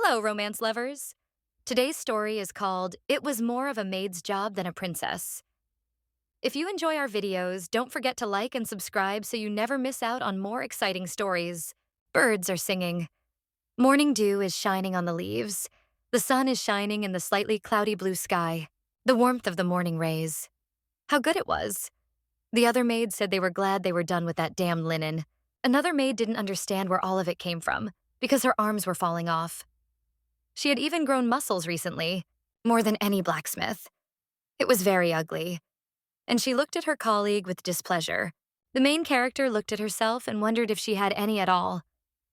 Hello, romance lovers. Today's story is called It Was More of a Maid's Job Than a Princess. If you enjoy our videos, don't forget to like and subscribe so you never miss out on more exciting stories. Birds are singing. Morning dew is shining on the leaves. The sun is shining in the slightly cloudy blue sky. The warmth of the morning rays. How good it was. The other maid said they were glad they were done with that damned linen. Another maid didn't understand where all of it came from, because her arms were falling off. She had even grown muscles recently, more than any blacksmith. It was very ugly. And she looked at her colleague with displeasure. The main character looked at herself and wondered if she had any at all.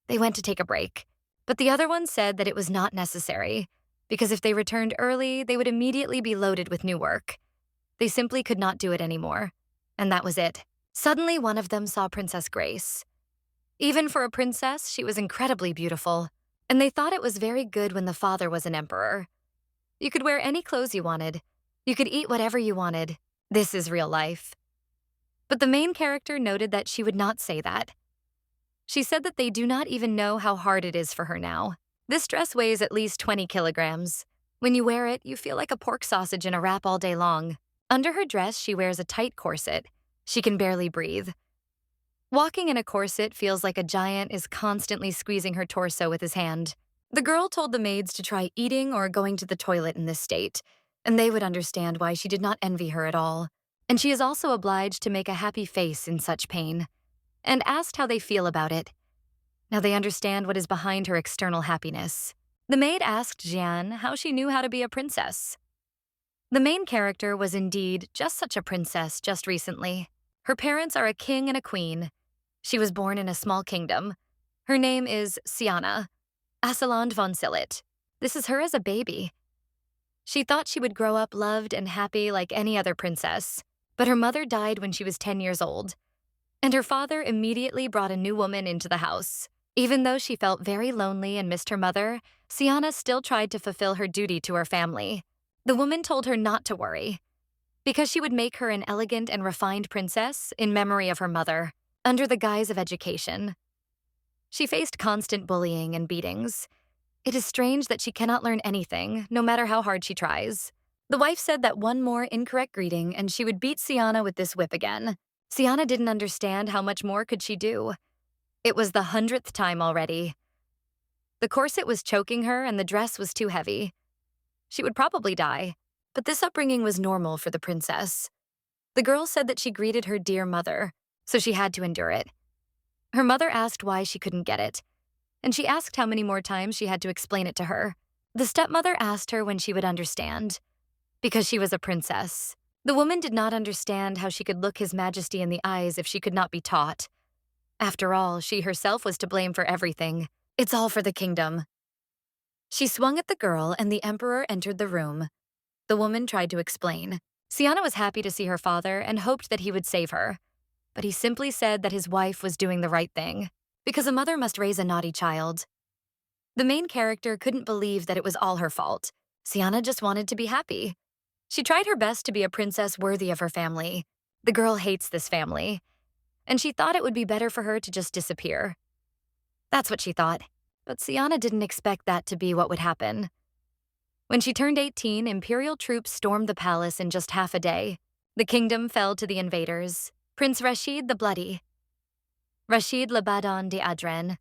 They went to take a break, but the other one said that it was not necessary, because if they returned early, they would immediately be loaded with new work. They simply could not do it anymore. And that was it. Suddenly, one of them saw Princess Grace. Even for a princess, she was incredibly beautiful. And they thought it was very good when the father was an emperor. You could wear any clothes you wanted. You could eat whatever you wanted. This is real life. But the main character noted that she would not say that. She said that they do not even know how hard it is for her now. This dress weighs at least 20 kilograms. When you wear it, you feel like a pork sausage in a wrap all day long. Under her dress, she wears a tight corset. She can barely breathe. Walking in a corset feels like a giant is constantly squeezing her torso with his hand. The girl told the maids to try eating or going to the toilet in this state, and they would understand why she did not envy her at all. And she is also obliged to make a happy face in such pain, and asked how they feel about it. Now they understand what is behind her external happiness. The maid asked Jeanne how she knew how to be a princess. The main character was indeed just such a princess just recently. Her parents are a king and a queen. She was born in a small kingdom. Her name is Siana, Asseland von Sillet. This is her as a baby. She thought she would grow up loved and happy like any other princess, but her mother died when she was 10 years old, and her father immediately brought a new woman into the house. Even though she felt very lonely and missed her mother, Siana still tried to fulfill her duty to her family. The woman told her not to worry, because she would make her an elegant and refined princess in memory of her mother, under the guise of education. She faced constant bullying and beatings. It is strange that she cannot learn anything, no matter how hard she tries. The wife said that one more incorrect greeting and she would beat Siana with this whip again. Siana didn't understand how much more could she do. It was the 100th time already. The corset was choking her and the dress was too heavy. She would probably die, but this upbringing was normal for the princess. The girl said that she greeted her dear mother, so she had to endure it. Her mother asked why she couldn't get it, and she asked how many more times she had to explain it to her. The stepmother asked her when she would understand, because she was a princess. The woman did not understand how she could look His Majesty in the eyes if she could not be taught. After all, she herself was to blame for everything. It's all for the kingdom. She swung at the girl, and the emperor entered the room. The woman tried to explain. Siana was happy to see her father and hoped that he would save her. But he simply said that his wife was doing the right thing, because a mother must raise a naughty child. The main character couldn't believe that it was all her fault. Siana just wanted to be happy. She tried her best to be a princess worthy of her family. The girl hates this family, and she thought it would be better for her to just disappear. That's what she thought, but Siana didn't expect that to be what would happen. When she turned 18, imperial troops stormed the palace in just half a day. The kingdom fell to the invaders. Prince Rashid the Bloody. Rashid Lebanon de Adren,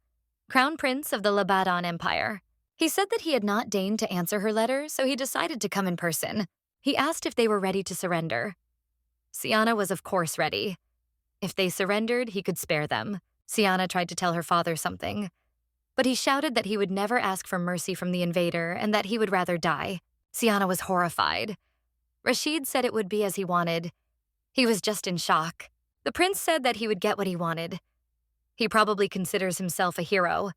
Crown Prince of the Lebanon Empire. He said that he had not deigned to answer her letter, so he decided to come in person. He asked if they were ready to surrender. Siana was of course ready. If they surrendered, he could spare them. Siana tried to tell her father something, but he shouted that he would never ask for mercy from the invader and that he would rather die. Siana was horrified. Rashid said it would be as he wanted. He was just in shock. The prince said that he would get what he wanted. He probably considers himself a hero.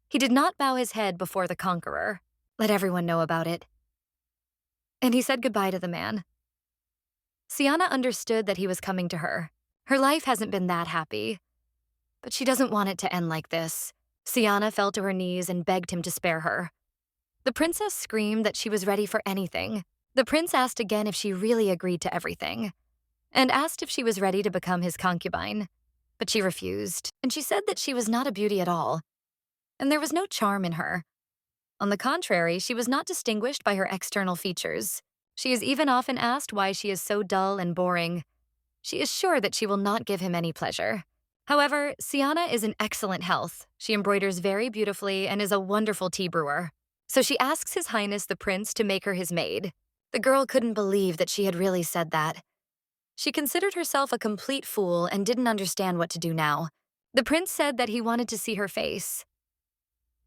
He did not bow his head before the conqueror. Let everyone know about it. And he said goodbye to the man. Siana understood that he was coming to her. Her life hasn't been that happy, but she doesn't want it to end like this. Siana fell to her knees and begged him to spare her. The princess screamed that she was ready for anything. The prince asked again if she really agreed to everything, and asked if she was ready to become his concubine. But she refused, and she said that she was not a beauty at all, and there was no charm in her. On the contrary, she was not distinguished by her external features. She is even often asked why she is so dull and boring. She is sure that she will not give him any pleasure. However, Siana is in excellent health. She embroiders very beautifully and is a wonderful tea brewer. So she asks His Highness the Prince to make her his maid. The girl couldn't believe that she had really said that. She considered herself a complete fool and didn't understand what to do now. The prince said that he wanted to see her face.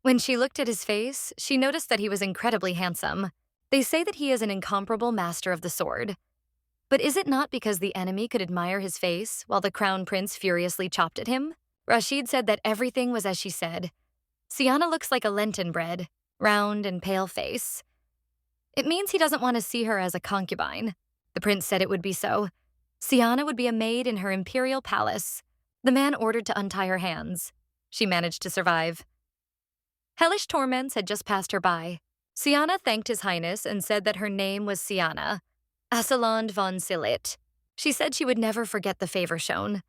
When she looked at his face, she noticed that he was incredibly handsome. They say that he is an incomparable master of the sword. But is it not because the enemy could admire his face while the crown prince furiously chopped at him? Rashid said that everything was as she said. Siana looks like a Lenten bread, round and pale face. It means he doesn't want to see her as a concubine. The prince said it would be so. Siana would be a maid in her imperial palace. The man ordered to untie her hands. She managed to survive. Hellish torments had just passed her by. Siana thanked His Highness and said that her name was Siana, Asaland von Silit. She said she would never forget the favor shown.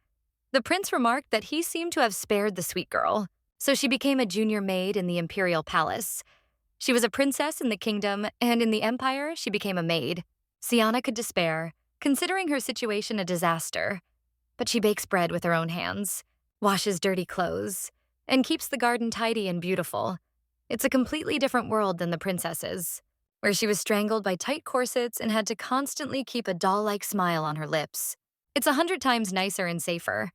The prince remarked that he seemed to have spared the sweet girl, so she became a junior maid in the imperial palace. She was a princess in the kingdom, and in the empire, she became a maid. Siana could despair, considering her situation a disaster. But she bakes bread with her own hands, washes dirty clothes, and keeps the garden tidy and beautiful. It's a completely different world than the princess's, where she was strangled by tight corsets and had to constantly keep a doll-like smile on her lips. It's 100 times nicer and safer.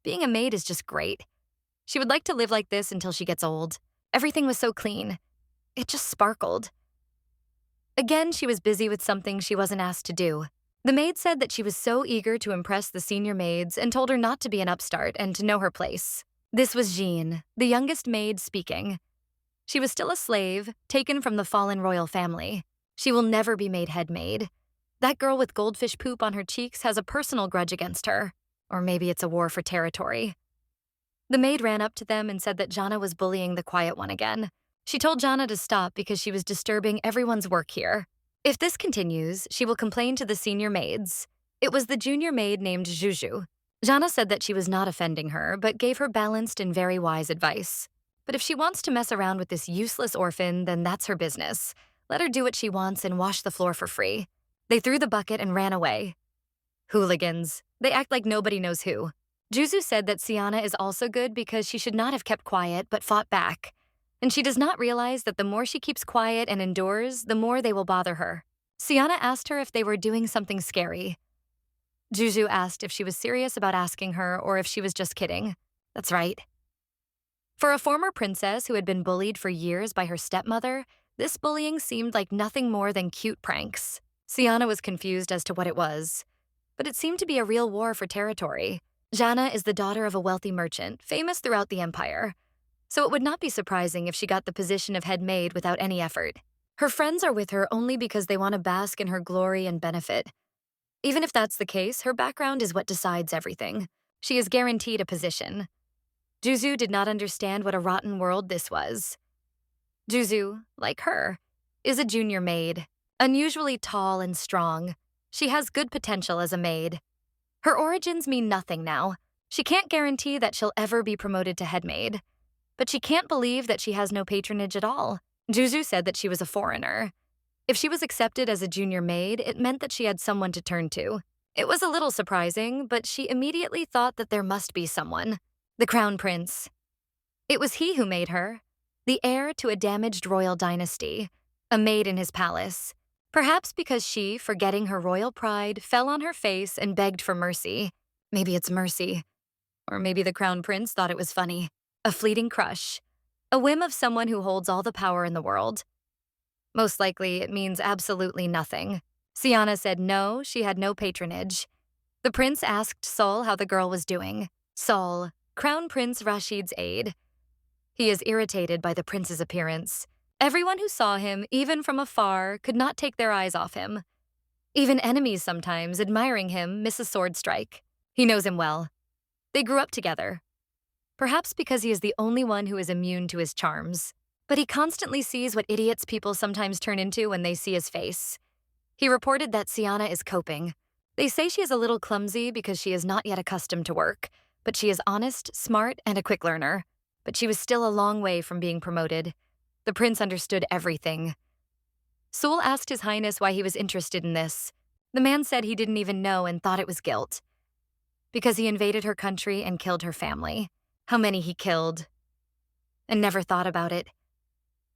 Being a maid is just great. She would like to live like this until she gets old. Everything was so clean. It just sparkled. Again, she was busy with something she wasn't asked to do. The maid said that she was so eager to impress the senior maids and told her not to be an upstart and to know her place. This was Jean, the youngest maid, speaking. She was still a slave, taken from the fallen royal family. She will never be made headmaid. That girl with goldfish poop on her cheeks has a personal grudge against her. Or maybe it's a war for territory. The maid ran up to them and said that Jana was bullying the quiet one again. She told Jana to stop because she was disturbing everyone's work here. If this continues, she will complain to the senior maids. It was the junior maid named Juju. Jana said that she was not offending her, but gave her balanced and very wise advice. But if she wants to mess around with this useless orphan, then that's her business. Let her do what she wants and wash the floor for free. They threw the bucket and ran away. Hooligans. They act like nobody knows who. Juzu said that Siana is also good because she should not have kept quiet but fought back. And she does not realize that the more she keeps quiet and endures, the more they will bother her. Siana asked her if they were doing something scary. Juju asked if she was serious about asking her or if she was just kidding. That's right. For a former princess who had been bullied for years by her stepmother, this bullying seemed like nothing more than cute pranks. Siana was confused as to what it was. But it seemed to be a real war for territory. Jana is the daughter of a wealthy merchant, famous throughout the empire. So it would not be surprising if she got the position of head maid without any effort. Her friends are with her only because they want to bask in her glory and benefit. Even if that's the case, her background is what decides everything. She is guaranteed a position. Juzu did not understand what a rotten world this was. Juzu, like her, is a junior maid, unusually tall and strong. She has good potential as a maid. Her origins mean nothing now. She can't guarantee that she'll ever be promoted to head maid. But she can't believe that she has no patronage at all. Juzu said that she was a foreigner. If she was accepted as a junior maid, it meant that she had someone to turn to. It was a little surprising, but she immediately thought that there must be someone. The crown prince. It was he who made her, the heir to a damaged royal dynasty, a maid in his palace. Perhaps because she, forgetting her royal pride, fell on her face and begged for mercy. Maybe it's mercy. Or maybe the crown prince thought it was funny. A fleeting crush. A whim of someone who holds all the power in the world. Most likely, it means absolutely nothing. Siana said no, she had no patronage. The prince asked Sol how the girl was doing. Sol, Crown Prince Rashid's aide. He is irritated by the prince's appearance. Everyone who saw him, even from afar, could not take their eyes off him. Even enemies sometimes, admiring him, miss a sword strike. He knows him well. They grew up together. Perhaps because he is the only one who is immune to his charms. But he constantly sees what idiots people sometimes turn into when they see his face. He reported that Siana is coping. They say she is a little clumsy because she is not yet accustomed to work, but she is honest, smart, and a quick learner. But she was still a long way from being promoted. The prince understood everything. Sul asked His Highness why he was interested in this. The man said he didn't even know and thought it was guilt. Because he invaded her country and killed her family. How many he killed. And never thought about it.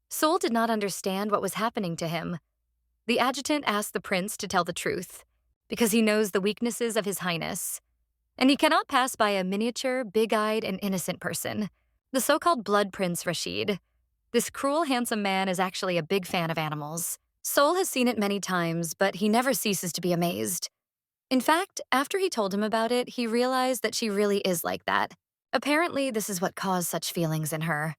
Sul did not understand what was happening to him. The adjutant asked the prince to tell the truth, because he knows the weaknesses of His Highness. And he cannot pass by a miniature, big-eyed, and innocent person. The so-called blood prince Rashid. This cruel, handsome man is actually a big fan of animals. Sul has seen it many times, but he never ceases to be amazed. In fact, after he told him about it, he realized that she really is like that. Apparently, this is what caused such feelings in her.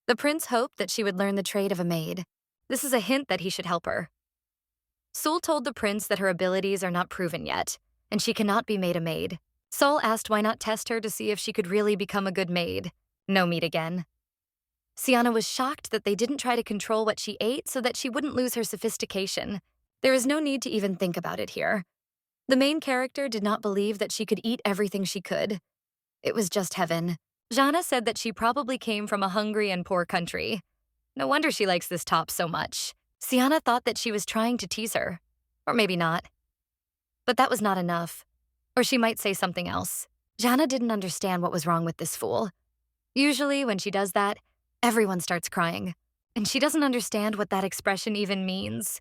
The prince hoped that she would learn the trade of a maid. This is a hint that he should help her. Sul told the prince that her abilities are not proven yet, and she cannot be made a maid. Sul asked why not test her to see if she could really become a good maid. No meat again. Siana was shocked that they didn't try to control what she ate so that she wouldn't lose her sophistication. There is no need to even think about it here. The main character did not believe that she could eat everything she could. It was just heaven. Jana said that she probably came from a hungry and poor country. No wonder she likes this top so much. Siana thought that she was trying to tease her. Or maybe not. But that was not enough. Or she might say something else. Jana didn't understand what was wrong with this fool. Usually, when she does that, everyone starts crying. And she doesn't understand what that expression even means.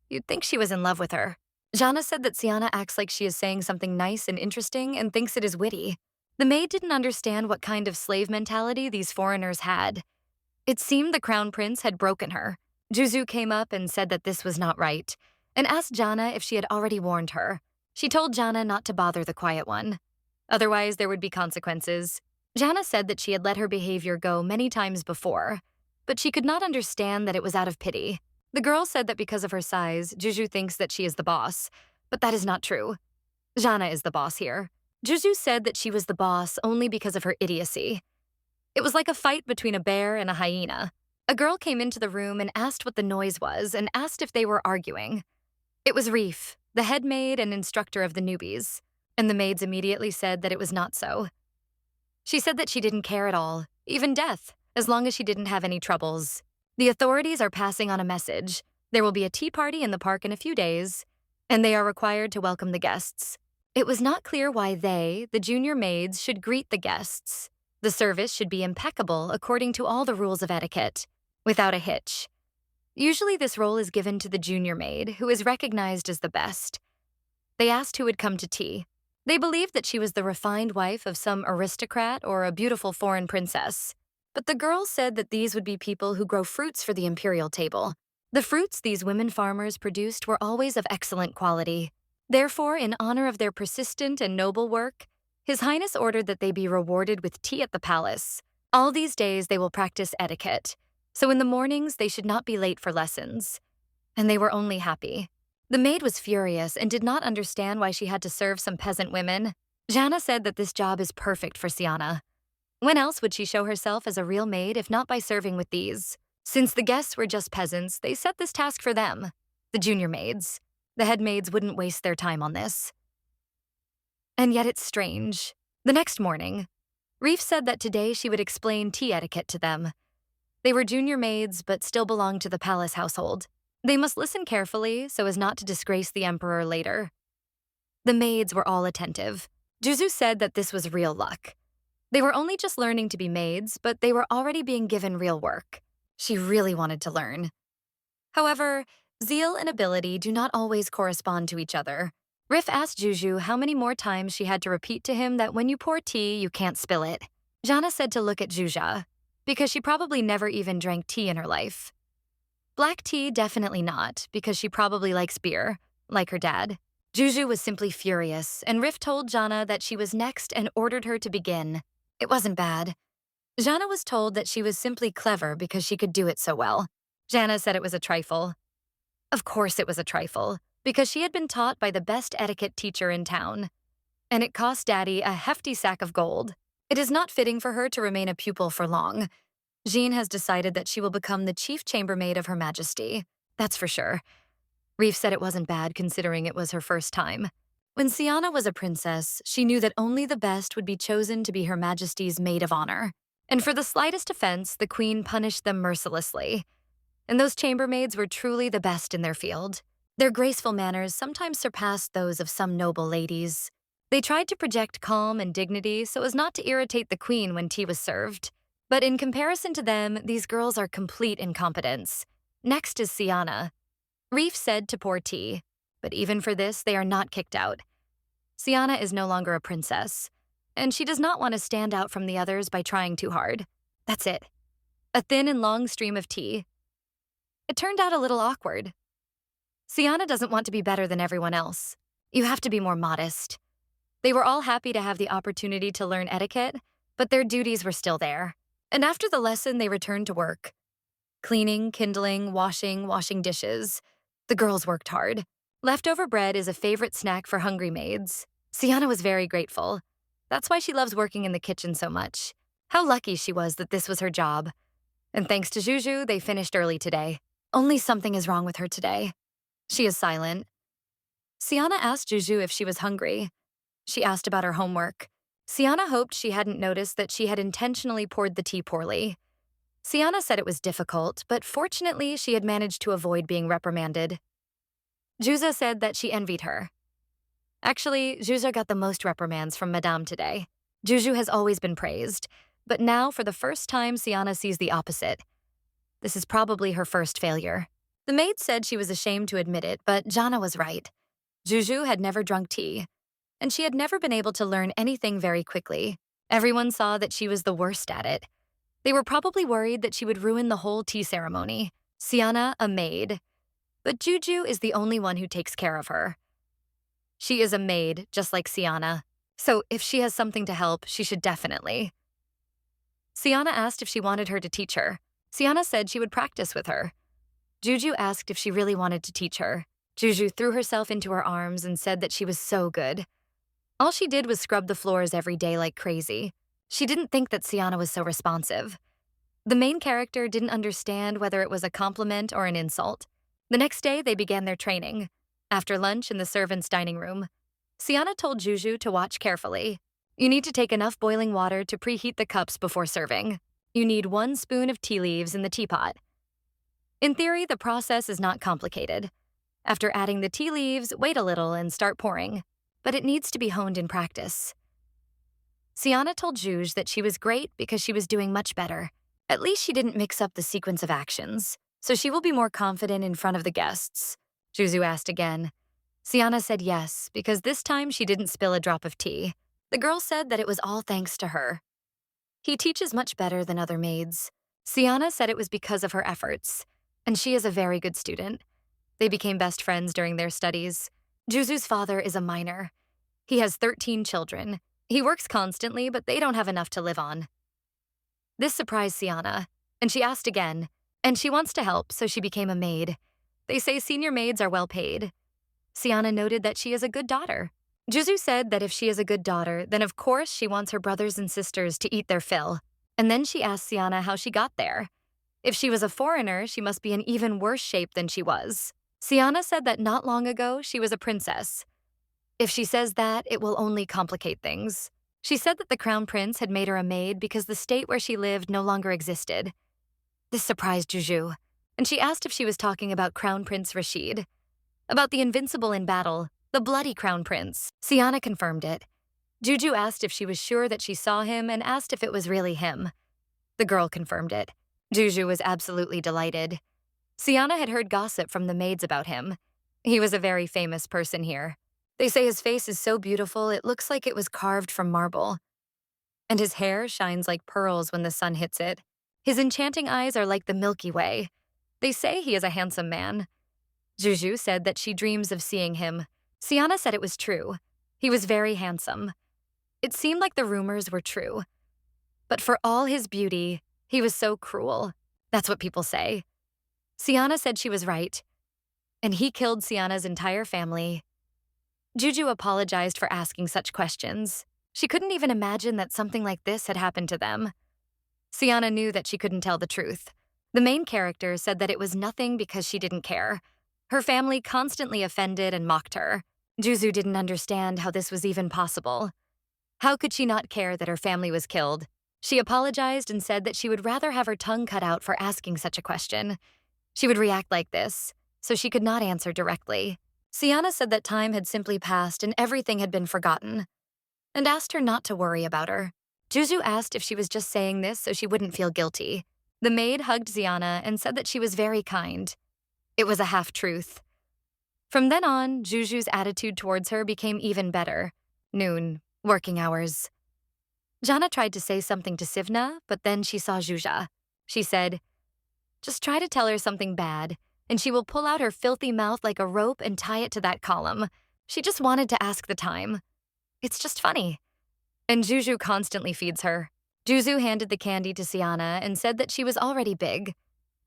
You'd think she was in love with her. Jana said that Siana acts like she is saying something nice and interesting and thinks it is witty. The maid didn't understand what kind of slave mentality these foreigners had. It seemed the crown prince had broken her. Juzu came up and said that this was not right, and asked Jana if she had already warned her. She told Jana not to bother the quiet one. Otherwise, there would be consequences. Jana said that she had let her behavior go many times before, but she could not understand that it was out of pity. The girl said that because of her size, Juju thinks that she is the boss, but that is not true. Jana is the boss here. Juju said that she was the boss only because of her idiocy. It was like a fight between a bear and a hyena. A girl came into the room and asked what the noise was and asked if they were arguing. It was Reef, the headmaid and instructor of the newbies, and the maids immediately said that it was not so. She said that she didn't care at all, even death, as long as she didn't have any troubles. The authorities are passing on a message. There will be a tea party in the park in a few days, and they are required to welcome the guests. It was not clear why they, the junior maids, should greet the guests. The service should be impeccable according to all the rules of etiquette, without a hitch. Usually this role is given to the junior maid, who is recognized as the best. They asked who would come to tea. They believed that she was the refined wife of some aristocrat or a beautiful foreign princess. But the girls said that these would be people who grow fruits for the imperial table. The fruits these women farmers produced were always of excellent quality. Therefore, in honor of their persistent and noble work, His Highness ordered that they be rewarded with tea at the palace. All these days they will practice etiquette, so in the mornings they should not be late for lessons. And they were only happy. The maid was furious and did not understand why she had to serve some peasant women. Jana said that this job is perfect for Siana. When else would she show herself as a real maid if not by serving with these? Since the guests were just peasants, they set this task for them, the junior maids. The head maids wouldn't waste their time on this. And yet it's strange. The next morning, Reef said that today she would explain tea etiquette to them. They were junior maids, but still belonged to the palace household. They must listen carefully so as not to disgrace the emperor later. The maids were all attentive. Juzu said that this was real luck. They were only just learning to be maids, but they were already being given real work. She really wanted to learn. However, zeal and ability do not always correspond to each other. Rif asked Juju how many more times she had to repeat to him that when you pour tea, you can't spill it. Jana said to look at Juja, because she probably never even drank tea in her life. Black tea, definitely not, because she probably likes beer, like her dad. Juju was simply furious, and Rif told Jana that she was next and ordered her to begin. It wasn't bad. Jana was told that she was simply clever because she could do it so well. Jana said it was a trifle. Of course it was a trifle, because she had been taught by the best etiquette teacher in town. And it cost Daddy a hefty sack of gold. It is not fitting for her to remain a pupil for long. Jean has decided that she will become the chief chambermaid of Her Majesty. That's for sure. Reef said it wasn't bad considering it was her first time. When Siana was a princess, she knew that only the best would be chosen to be Her Majesty's maid of honor. And for the slightest offense, the queen punished them mercilessly. And those chambermaids were truly the best in their field. Their graceful manners sometimes surpassed those of some noble ladies. They tried to project calm and dignity so as not to irritate the queen when tea was served. But in comparison to them, these girls are complete incompetence. Next is Siana. Reef said to pour tea, but even for this, they are not kicked out. Siana is no longer a princess, and she does not want to stand out from the others by trying too hard. That's it. A thin and long stream of tea. It turned out a little awkward. Siana doesn't want to be better than everyone else. You have to be more modest. They were all happy to have the opportunity to learn etiquette, but their duties were still there. And after the lesson, they returned to work. Cleaning, kindling, washing dishes. The girls worked hard. Leftover bread is a favorite snack for hungry maids. Siana was very grateful. That's why she loves working in the kitchen so much. How lucky she was that this was her job. And thanks to Juju, they finished early today. Only something is wrong with her today. She is silent. Siana asked Juju if she was hungry. She asked about her homework. Siana hoped she hadn't noticed that she had intentionally poured the tea poorly. Siana said it was difficult, but fortunately she had managed to avoid being reprimanded. Juza said that she envied her. Actually, Juza got the most reprimands from Madame today. Juju has always been praised, but now for the first time Siana sees the opposite. This is probably her first failure. The maid said she was ashamed to admit it, but Jana was right. Juju had never drunk tea, and she had never been able to learn anything very quickly. Everyone saw that she was the worst at it. They were probably worried that she would ruin the whole tea ceremony. Siana, a maid. But Juju is the only one who takes care of her. She is a maid, just like Siana. So if she has something to help, she should definitely. Siana asked if she wanted her to teach her. Siana said she would practice with her. Juju asked if she really wanted to teach her. Juju threw herself into her arms and said that she was so good. All she did was scrub the floors every day like crazy. She didn't think that Siana was so responsive. The main character didn't understand whether it was a compliment or an insult. The next day, they began their training. After lunch in the servants' dining room, Siana told Juju to watch carefully. You need to take enough boiling water to preheat the cups before serving. You need 1 spoon of tea leaves in the teapot. In theory, the process is not complicated. After adding the tea leaves, wait a little and start pouring. But it needs to be honed in practice. Siana told Juju that she was great because she was doing much better. At least she didn't mix up the sequence of actions, so she will be more confident in front of the guests. Juju asked again. Siana said yes, because this time she didn't spill a drop of tea. The girl said that it was all thanks to her. He teaches much better than other maids. Siana said it was because of her efforts, and she is a very good student. They became best friends during their studies. Juju's father is a miner. He has 13 children. He works constantly, but they don't have enough to live on. This surprised Siana, and she asked again, and she wants to help, so she became a maid. They say senior maids are well paid. Siana noted that she is a good daughter. Juju said that if she is a good daughter, then of course she wants her brothers and sisters to eat their fill. And then she asked Siana how she got there. If she was a foreigner, she must be in even worse shape than she was. Siana said that not long ago she was a princess. If she says that, it will only complicate things. She said that the crown prince had made her a maid because the state where she lived no longer existed. This surprised Juju, and she asked if she was talking about Crown Prince Rashid. About the invincible in battle, the bloody crown prince. Siana confirmed it. Juju asked if she was sure that she saw him and asked if it was really him. The girl confirmed it. Juju was absolutely delighted. Siana had heard gossip from the maids about him. He was a very famous person here. They say his face is so beautiful it looks like it was carved from marble. And his hair shines like pearls when the sun hits it. His enchanting eyes are like the Milky Way. They say he is a handsome man. Juju said that she dreams of seeing him. Siana said it was true. He was very handsome. It seemed like the rumors were true. But for all his beauty, he was so cruel. That's what people say. Siana said she was right. And he killed Siana's entire family. Juju apologized for asking such questions. She couldn't even imagine that something like this had happened to them. Siana knew that she couldn't tell the truth. The main character said that it was nothing because she didn't care. Her family constantly offended and mocked her. Juju didn't understand how this was even possible. How could she not care that her family was killed? She apologized and said that she would rather have her tongue cut out for asking such a question. She would react like this, so she could not answer directly. Siana said that time had simply passed and everything had been forgotten, and asked her not to worry about her. Juju asked if she was just saying this so she wouldn't feel guilty. The maid hugged Siana and said that she was very kind. It was a half-truth. From then on, Juju's attitude towards her became even better. Noon, working hours. Jana tried to say something to Sivna, but then she saw Juja. She said, "Just try to tell her something bad, and she will pull out her filthy mouth like a rope and tie it to that column. She just wanted to ask the time. It's just funny." And Juju constantly feeds her. Juju handed the candy to Siana and said that she was already big,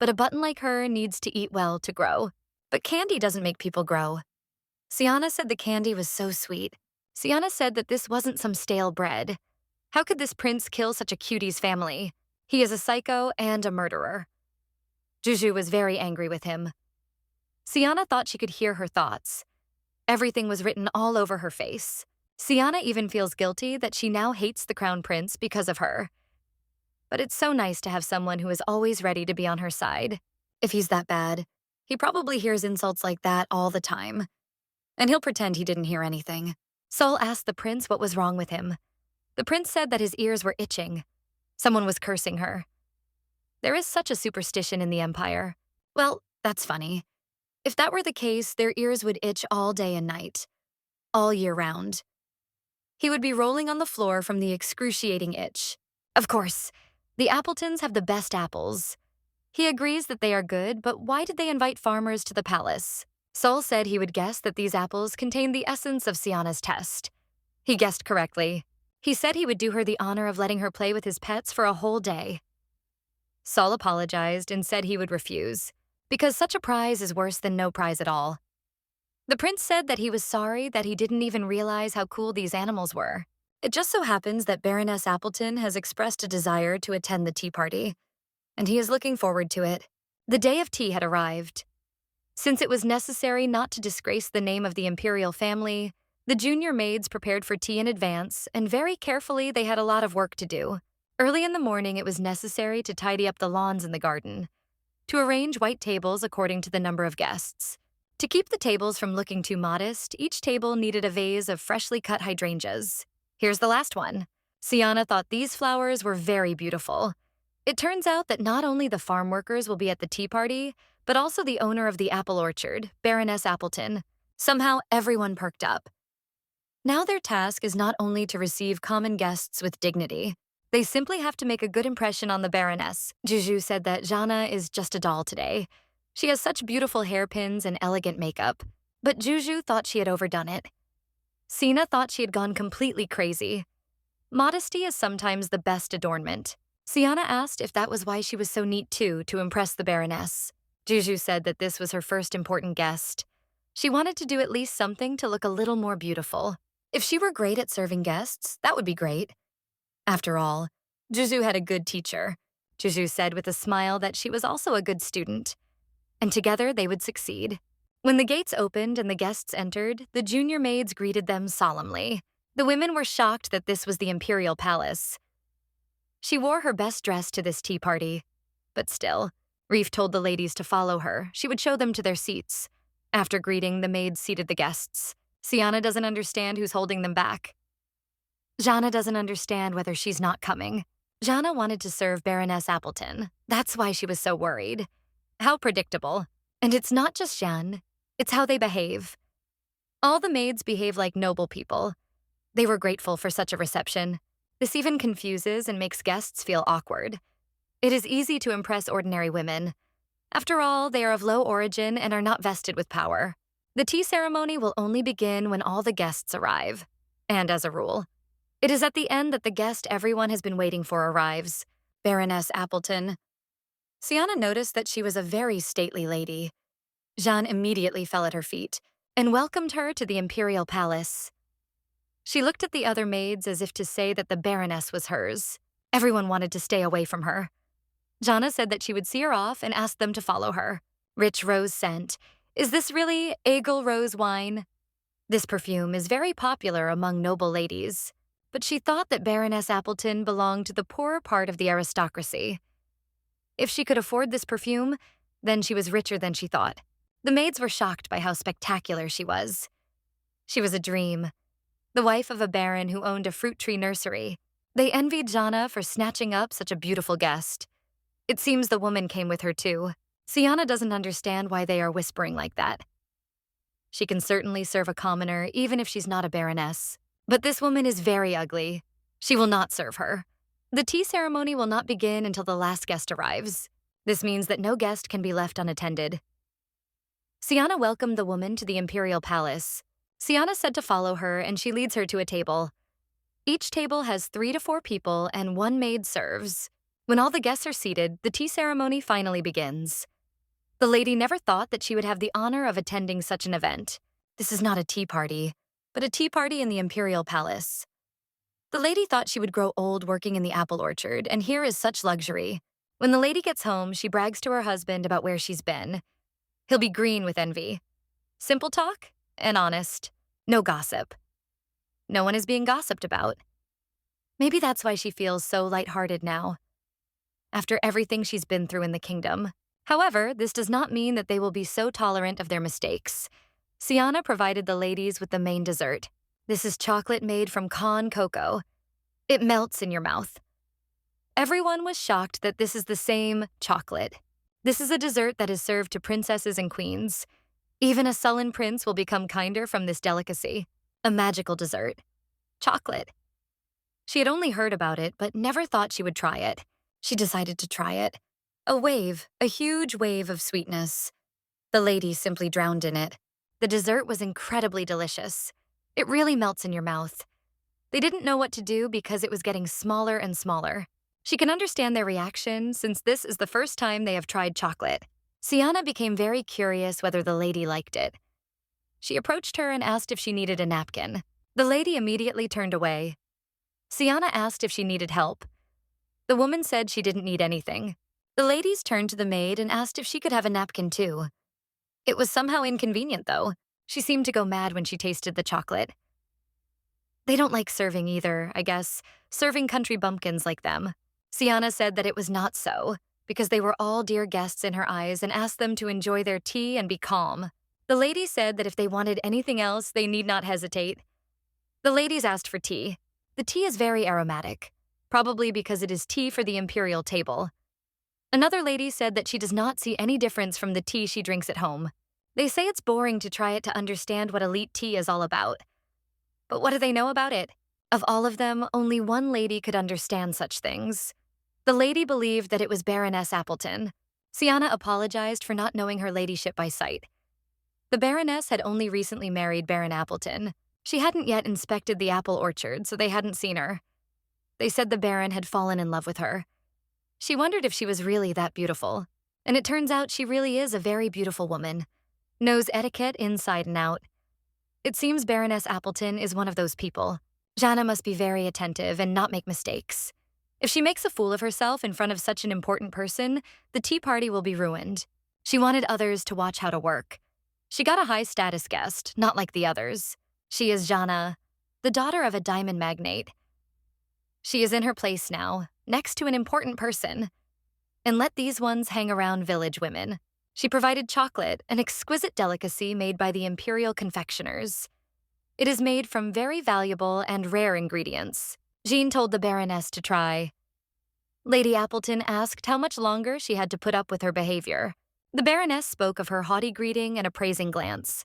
but a button like her needs to eat well to grow. But candy doesn't make people grow. Siana said the candy was so sweet. Siana said that this wasn't some stale bread. How could this prince kill such a cutie's family? He is a psycho and a murderer. Juju was very angry with him. Siana thought she could hear her thoughts. Everything was written all over her face. Siana even feels guilty that she now hates the crown prince because of her. But it's so nice to have someone who is always ready to be on her side. If he's that bad, he probably hears insults like that all the time. And he'll pretend he didn't hear anything. Sol asked the prince what was wrong with him. The prince said that his ears were itching. Someone was cursing her. There is such a superstition in the empire. Well, that's funny. If that were the case, their ears would itch all day and night, all year round. He would be rolling on the floor from the excruciating itch. Of course, the Appletons have the best apples. He agrees that they are good, but why did they invite farmers to the palace? Sol said he would guess that these apples contained the essence of Siana's test. He guessed correctly. He said he would do her the honor of letting her play with his pets for a whole day. Sol apologized and said he would refuse, because such a prize is worse than no prize at all. The prince said that he was sorry that he didn't even realize how cool these animals were. It just so happens that Baroness Appleton has expressed a desire to attend the tea party, and he is looking forward to it. The day of tea had arrived. Since it was necessary not to disgrace the name of the imperial family, the junior maids prepared for tea in advance, and very carefully they had a lot of work to do. Early in the morning, it was necessary to tidy up the lawns in the garden, to arrange white tables according to the number of guests. To keep the tables from looking too modest, each table needed a vase of freshly cut hydrangeas. Here's the last one. Siana thought these flowers were very beautiful. It turns out that not only the farm workers will be at the tea party, but also the owner of the apple orchard, Baroness Appleton. Somehow everyone perked up. Now their task is not only to receive common guests with dignity. They simply have to make a good impression on the Baroness. Juju said that Jana is just a doll today. She has such beautiful hairpins and elegant makeup. But Juju thought she had overdone it. Sina thought she had gone completely crazy. Modesty is sometimes the best adornment. Siana asked if that was why she was so neat too, to impress the Baroness. Juju said that this was her first important guest. She wanted to do at least something to look a little more beautiful. If she were great at serving guests, that would be great. After all, Juju had a good teacher. Juju said with a smile that she was also a good student. And together they would succeed. When the gates opened and the guests entered, the junior maids greeted them solemnly. The women were shocked that this was the imperial palace. She wore her best dress to this tea party. But still, Reef told the ladies to follow her. She would show them to their seats. After greeting, the maids seated the guests. Siana doesn't understand who's holding them back. Jana doesn't understand whether she's not coming. Jana wanted to serve Baroness Appleton. That's why she was so worried. How predictable. And it's not just Jeanne, it's how they behave. All the maids behave like noble people. They were grateful for such a reception. This even confuses and makes guests feel awkward. It is easy to impress ordinary women. After all, they are of low origin and are not vested with power. The tea ceremony will only begin when all the guests arrive. And as a rule, it is at the end that the guest everyone has been waiting for arrives, Baroness Appleton. Siana noticed that she was a very stately lady. Jeanne immediately fell at her feet and welcomed her to the imperial palace. She looked at the other maids as if to say that the Baroness was hers. Everyone wanted to stay away from her. Jana said that she would see her off and asked them to follow her. Rich rose scent. Is this really Egel rose wine? This perfume is very popular among noble ladies. but she thought that Baroness Appleton belonged to the poorer part of the aristocracy. If she could afford this perfume, then she was richer than she thought. The maids were shocked by how spectacular she was. She was a dream, the wife of a baron who owned a fruit tree nursery. They envied Jana for snatching up such a beautiful guest. It seems the woman came with her too. Siana doesn't understand why they are whispering like that. She can certainly serve a commoner even if she's not a baroness. But this woman is very ugly. She will not serve her. The tea ceremony will not begin until the last guest arrives. This means that no guest can be left unattended. Siana welcomed the woman to the imperial palace. Siana said to follow her, and she leads her to a table. Each table has 3 to 4 people, and 1 maid serves. When all the guests are seated, the tea ceremony finally begins. The lady never thought that she would have the honor of attending such an event. This is not a tea party, but a tea party in the imperial palace. The lady thought she would grow old working in the apple orchard, and here is such luxury. When the lady gets home, she brags to her husband about where she's been. He'll be green with envy. Simple talk and honest. No gossip. No one is being gossiped about. Maybe that's why she feels so lighthearted now, after everything she's been through in the kingdom. However, this does not mean that they will be so tolerant of their mistakes. Siana provided the ladies with the main dessert. This is chocolate made from con cocoa. It melts in your mouth. Everyone was shocked that this is the same chocolate. This is a dessert that is served to princesses and queens. Even a sullen prince will become kinder from this delicacy. A magical dessert. Chocolate. She had only heard about it, but never thought she would try it. She decided to try it. A huge wave of sweetness. The lady simply drowned in it. The dessert was incredibly delicious. It really melts in your mouth. They didn't know what to do because it was getting smaller and smaller. She can understand their reaction since this is the first time they have tried chocolate. Siana became very curious whether the lady liked it. She approached her and asked if she needed a napkin. The lady immediately turned away. Siana asked if she needed help. The woman said she didn't need anything. The ladies turned to the maid and asked if she could have a napkin too. It was somehow inconvenient, though. She seemed to go mad when she tasted the chocolate. They don't like serving either, I guess, serving country bumpkins like them. Siana said that it was not so, because they were all dear guests in her eyes and asked them to enjoy their tea and be calm. The ladies said that if they wanted anything else, they need not hesitate. The ladies asked for tea. The tea is very aromatic, probably because it is tea for the imperial table. Another lady said that she does not see any difference from the tea she drinks at home. They say it's boring to try it to understand what elite tea is all about. But what do they know about it? Of all of them, only one lady could understand such things. The lady believed that it was Baroness Appleton. Siana apologized for not knowing her ladyship by sight. The Baroness had only recently married Baron Appleton. She hadn't yet inspected the apple orchard, so they hadn't seen her. They said the Baron had fallen in love with her. She wondered if she was really that beautiful, and it turns out she really is a very beautiful woman. Knows etiquette inside and out. It seems Baroness Appleton is one of those people. Jana must be very attentive and not make mistakes. If she makes a fool of herself in front of such an important person, the tea party will be ruined. She wanted others to watch how to work. She got a high-status guest, not like the others. She is Jana, the daughter of a diamond magnate. She is in her place now, next to an important person. And let these ones hang around village women. She provided chocolate, an exquisite delicacy made by the imperial confectioners. It is made from very valuable and rare ingredients. Jean told the Baroness to try. Lady Appleton asked how much longer she had to put up with her behavior. The Baroness spoke of her haughty greeting and appraising glance.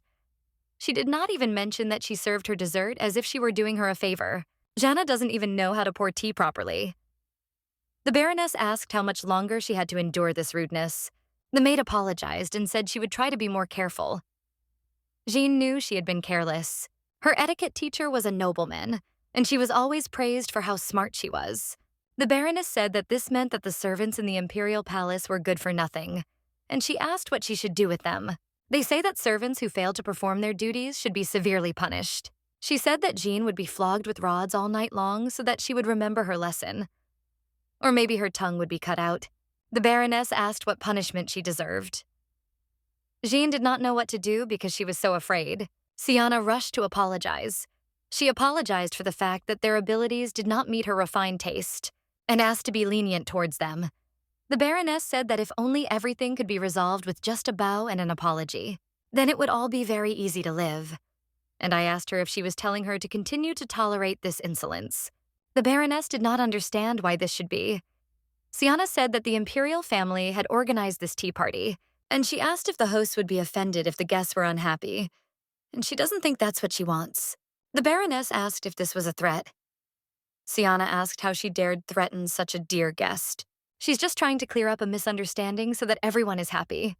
She did not even mention that she served her dessert as if she were doing her a favor. Jana doesn't even know how to pour tea properly. The Baroness asked how much longer she had to endure this rudeness. The maid apologized and said she would try to be more careful. Jean knew she had been careless. Her etiquette teacher was a nobleman, and she was always praised for how smart she was. The Baroness said that this meant that the servants in the imperial palace were good for nothing, and she asked what she should do with them. They say that servants who fail to perform their duties should be severely punished. She said that Jean would be flogged with rods all night long so that she would remember her lesson. Or maybe her tongue would be cut out. The Baroness asked what punishment she deserved. Jean did not know what to do because she was so afraid. Siana rushed to apologize. She apologized for the fact that their abilities did not meet her refined taste and asked to be lenient towards them. The Baroness said that if only everything could be resolved with just a bow and an apology, then it would all be very easy to live. And I asked her if she was telling her to continue to tolerate this insolence. The Baroness did not understand why this should be. Siana said that the imperial family had organized this tea party, and she asked if the hosts would be offended if the guests were unhappy, and she doesn't think that's what she wants. The Baroness asked if this was a threat. Siana asked how she dared threaten such a dear guest. She's just trying to clear up a misunderstanding so that everyone is happy.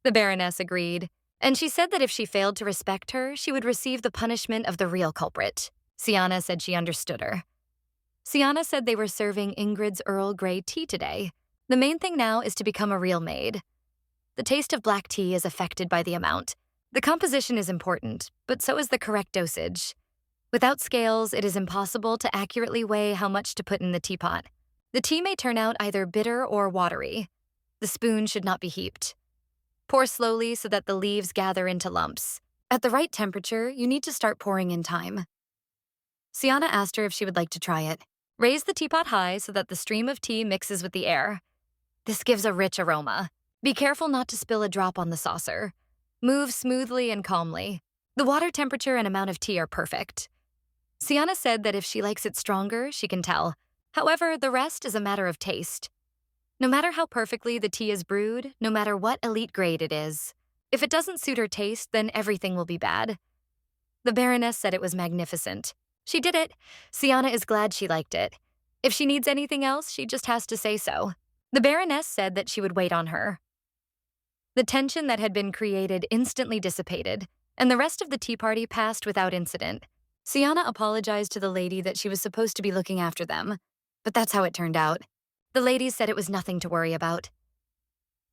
The Baroness agreed, and she said that if she failed to respect her, she would receive the punishment of the real culprit. Siana said she understood her. Siana said they were serving Ingrid's Earl Grey tea today. The main thing now is to become a real maid. The taste of black tea is affected by the amount. The composition is important, but so is the correct dosage. Without scales, it is impossible to accurately weigh how much to put in the teapot. The tea may turn out either bitter or watery. The spoon should not be heaped. Pour slowly so that the leaves gather into lumps. At the right temperature, you need to start pouring in time. Siana asked her if she would like to try it. Raise the teapot high so that the stream of tea mixes with the air. This gives a rich aroma. Be careful not to spill a drop on the saucer. Move smoothly and calmly. The water temperature and amount of tea are perfect. Siana said that if she likes it stronger, she can tell. However, the rest is a matter of taste. No matter how perfectly the tea is brewed, no matter what elite grade it is, if it doesn't suit her taste, then everything will be bad. The Baroness said it was magnificent. She did it. Siana is glad she liked it. If she needs anything else, she just has to say so. The Baroness said that she would wait on her. The tension that had been created instantly dissipated, and the rest of the tea party passed without incident. Siana apologized to the lady that she was supposed to be looking after them, but that's how it turned out. The ladies said it was nothing to worry about.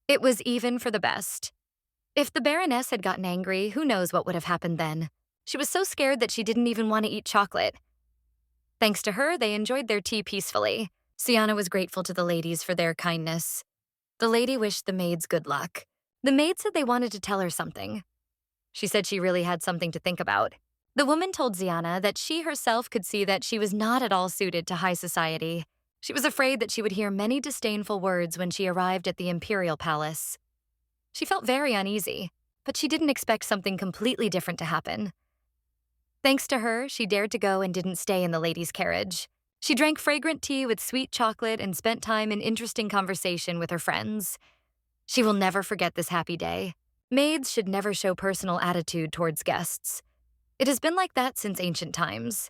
It was even for the best. If the Baroness had gotten angry, who knows what would have happened then. She was so scared that she didn't even want to eat chocolate. Thanks to her, they enjoyed their tea peacefully. Siana was grateful to the ladies for their kindness. The lady wished the maids good luck. The maid said they wanted to tell her something. She said she really had something to think about. The woman told Siana that she herself could see that she was not at all suited to high society. She was afraid that she would hear many disdainful words when she arrived at the imperial palace. She felt very uneasy, but she didn't expect something completely different to happen. Thanks to her, she dared to go and didn't stay in the ladies' carriage. She drank fragrant tea with sweet chocolate and spent time in interesting conversation with her friends. She will never forget this happy day. Maids should never show personal attitude towards guests. It has been like that since ancient times.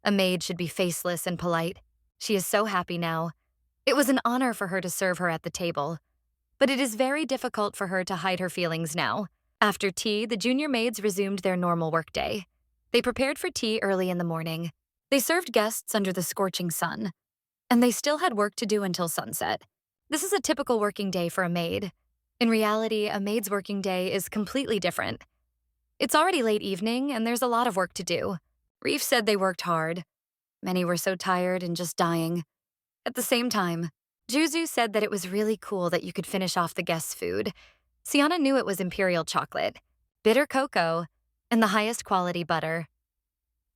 A maid should be faceless and polite. She is so happy now. It was an honor for her to serve her at the table. But it is very difficult for her to hide her feelings now. After tea, the junior maids resumed their normal workday. They prepared for tea early in the morning. They served guests under the scorching sun. And they still had work to do until sunset. This is a typical working day for a maid. In reality, a maid's working day is completely different. It's already late evening, and there's a lot of work to do. Reef said they worked hard. Many were so tired and just dying. At the same time, Juzu said that it was really cool that you could finish off the guests' food. Siana knew it was imperial chocolate, bitter cocoa, and the highest quality butter.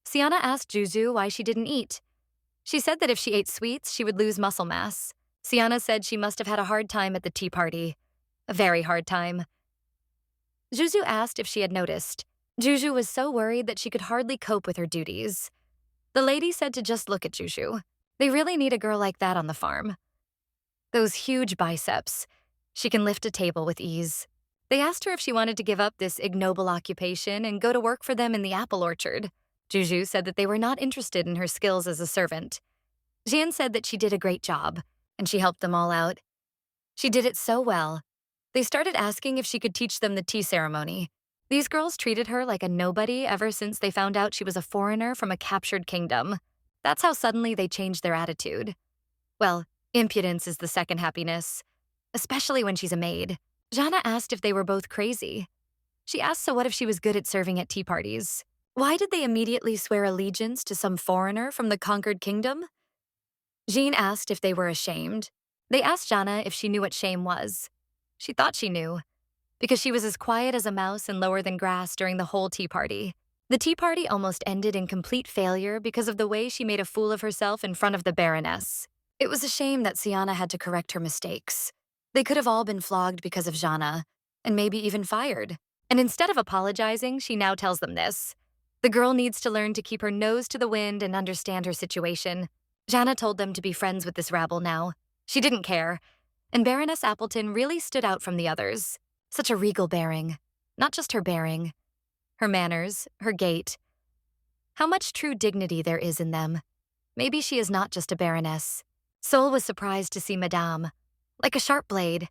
Siana asked Juzu why she didn't eat. She said that if she ate sweets, she would lose muscle mass. Siana said she must have had a hard time at the tea party. A very hard time. Juzu asked if she had noticed. Juju was so worried that she could hardly cope with her duties. The lady said to just look at Juju. They really need a girl like that on the farm. Those huge biceps. She can lift a table with ease. They asked her if she wanted to give up this ignoble occupation and go to work for them in the apple orchard. Juju said that they were not interested in her skills as a servant. Jian said that she did a great job, and she helped them all out. She did it so well. They started asking if she could teach them the tea ceremony. These girls treated her like a nobody ever since they found out she was a foreigner from a captured kingdom. That's how suddenly they changed their attitude. Well, impudence is the second happiness, especially when she's a maid. Jana asked if they were both crazy. She asked so what if she was good at serving at tea parties. Why did they immediately swear allegiance to some foreigner from the conquered kingdom? Jean asked if they were ashamed. They asked Jana if she knew what shame was. She thought she knew, because she was as quiet as a mouse and lower than grass during the whole tea party. The tea party almost ended in complete failure because of the way she made a fool of herself in front of the Baroness. It was a shame that Siana had to correct her mistakes. They could have all been flogged because of Jana, and maybe even fired. And instead of apologizing, she now tells them this. The girl needs to learn to keep her nose to the wind and understand her situation. Jana told them to be friends with this rabble now. She didn't care, and Baroness Appleton really stood out from the others. Such a regal bearing. Not just her bearing. Her manners, her gait. How much true dignity there is in them. Maybe she is not just a baroness. Sol was surprised to see Madame, like a sharp blade.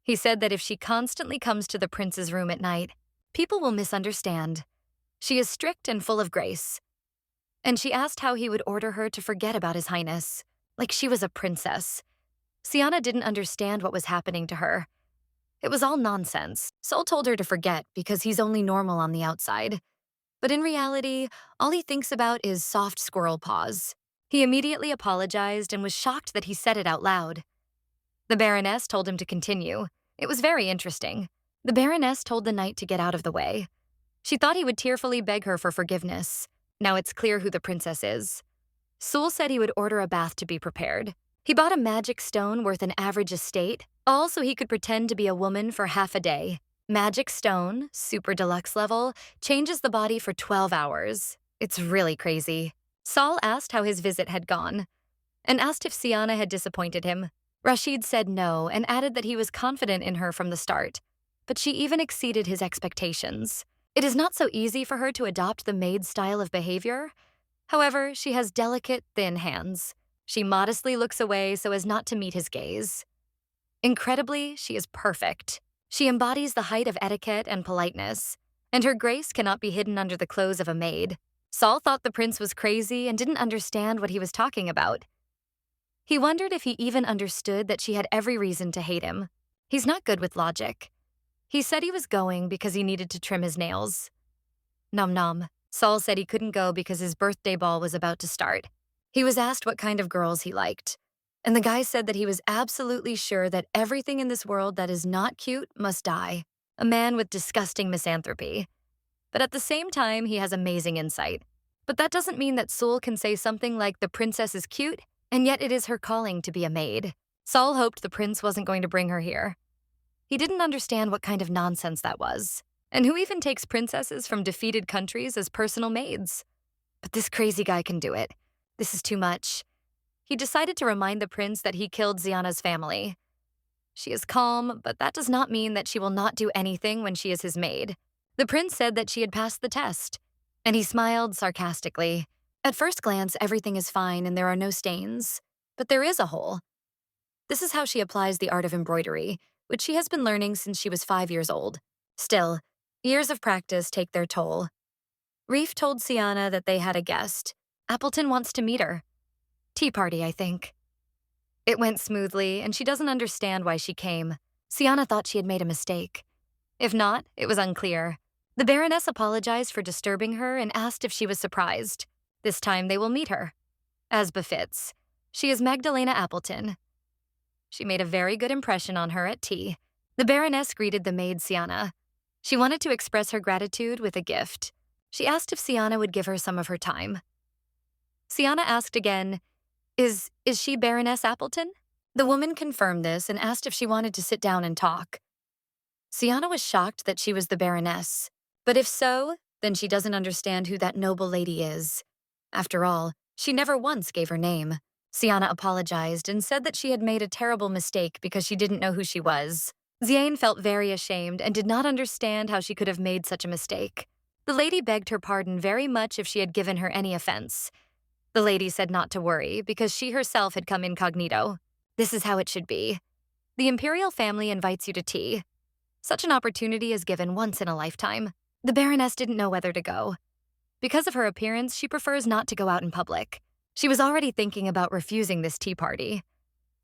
He said that if she constantly comes to the prince's room at night, people will misunderstand. She is strict and full of grace. And she asked how he would order her to forget about His Highness, like she was a princess. Siana didn't understand what was happening to her. It was all nonsense. Sol told her to forget because he's only normal on the outside. But in reality, all he thinks about is soft squirrel paws. He immediately apologized and was shocked that he said it out loud. The Baroness told him to continue. It was very interesting. The Baroness told the knight to get out of the way. She thought he would tearfully beg her for forgiveness. Now it's clear who the princess is. Sul said he would order a bath to be prepared. He bought a magic stone worth an average estate, all so he could pretend to be a woman for half a day. Magic stone, super deluxe level, changes the body for 12 hours. It's really crazy. Sol asked how his visit had gone, and asked if Siana had disappointed him. Rashid said no and added that he was confident in her from the start, but she even exceeded his expectations. It is not so easy for her to adopt the maid style of behavior. However, she has delicate, thin hands. She modestly looks away so as not to meet his gaze. Incredibly, she is perfect. She embodies the height of etiquette and politeness, and her grace cannot be hidden under the clothes of a maid. Sol thought the prince was crazy and didn't understand what he was talking about. He wondered if he even understood that she had every reason to hate him. He's not good with logic. He said he was going because he needed to trim his nails. Nom nom. Sol said he couldn't go because his birthday ball was about to start. He was asked what kind of girls he liked, and the guy said that he was absolutely sure that everything in this world that is not cute must die. A man with disgusting misanthropy. But at the same time, he has amazing insight. But that doesn't mean that Sul can say something like the princess is cute, and yet it is her calling to be a maid. Sol hoped the prince wasn't going to bring her here. He didn't understand what kind of nonsense that was. And who even takes princesses from defeated countries as personal maids? But this crazy guy can do it. This is too much. He decided to remind the prince that he killed Siana's family. She is calm, but that does not mean that she will not do anything when she is his maid. The prince said that she had passed the test, and he smiled sarcastically. At first glance, everything is fine and there are no stains, but there is a hole. This is how she applies the art of embroidery, which she has been learning since she was 5 years old. Still, years of practice take their toll. Reef told Siana that they had a guest. Appleton wants to meet her. Tea party, I think. It went smoothly, and she doesn't understand why she came. Siana thought she had made a mistake. If not, it was unclear. The Baroness apologized for disturbing her and asked if she was surprised. This time they will meet her. As befits. She is Magdalena Appleton. She made a very good impression on her at tea. The Baroness greeted the maid Siana. She wanted to express her gratitude with a gift. She asked if Siana would give her some of her time. Siana asked again, Is she Baroness Appleton? The woman confirmed this and asked if she wanted to sit down and talk. Siana was shocked that she was the Baroness. But if so, then she doesn't understand who that noble lady is. After all, she never once gave her name. Siana apologized and said that she had made a terrible mistake because she didn't know who she was. Ziane felt very ashamed and did not understand how she could have made such a mistake. The lady begged her pardon very much if she had given her any offense. The lady said not to worry because she herself had come incognito. This is how it should be. The imperial family invites you to tea. Such an opportunity is given once in a lifetime. The Baroness didn't know whether to go. Because of her appearance, she prefers not to go out in public. She was already thinking about refusing this tea party,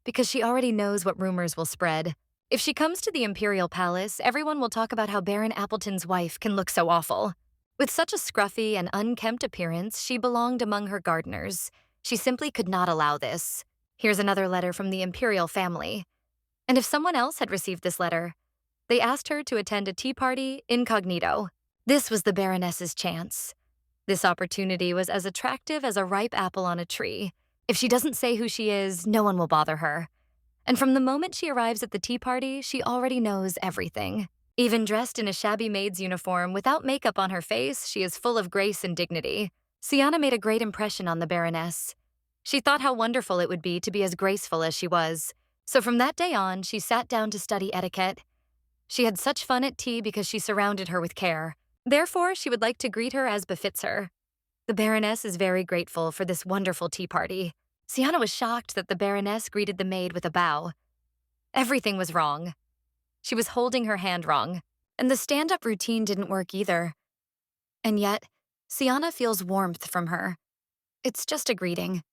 because she already knows what rumors will spread. If she comes to the imperial palace, everyone will talk about how Baron Appleton's wife can look so awful. With such a scruffy and unkempt appearance, she belonged among her gardeners. She simply could not allow this. Here's another letter from the imperial family. And if someone else had received this letter, they asked her to attend a tea party incognito. This was the Baroness's chance. This opportunity was as attractive as a ripe apple on a tree. If she doesn't say who she is, no one will bother her. And from the moment she arrives at the tea party, she already knows everything. Even dressed in a shabby maid's uniform, without makeup on her face, she is full of grace and dignity. Siana made a great impression on the Baroness. She thought how wonderful it would be to be as graceful as she was. So from that day on, she sat down to study etiquette. She had such fun at tea because she surrounded her with care. Therefore, she would like to greet her as befits her. The Baroness is very grateful for this wonderful tea party. Siana was shocked that the Baroness greeted the maid with a bow. Everything was wrong. She was holding her hand wrong, and the stand-up routine didn't work either. And yet, Siana feels warmth from her. It's just a greeting.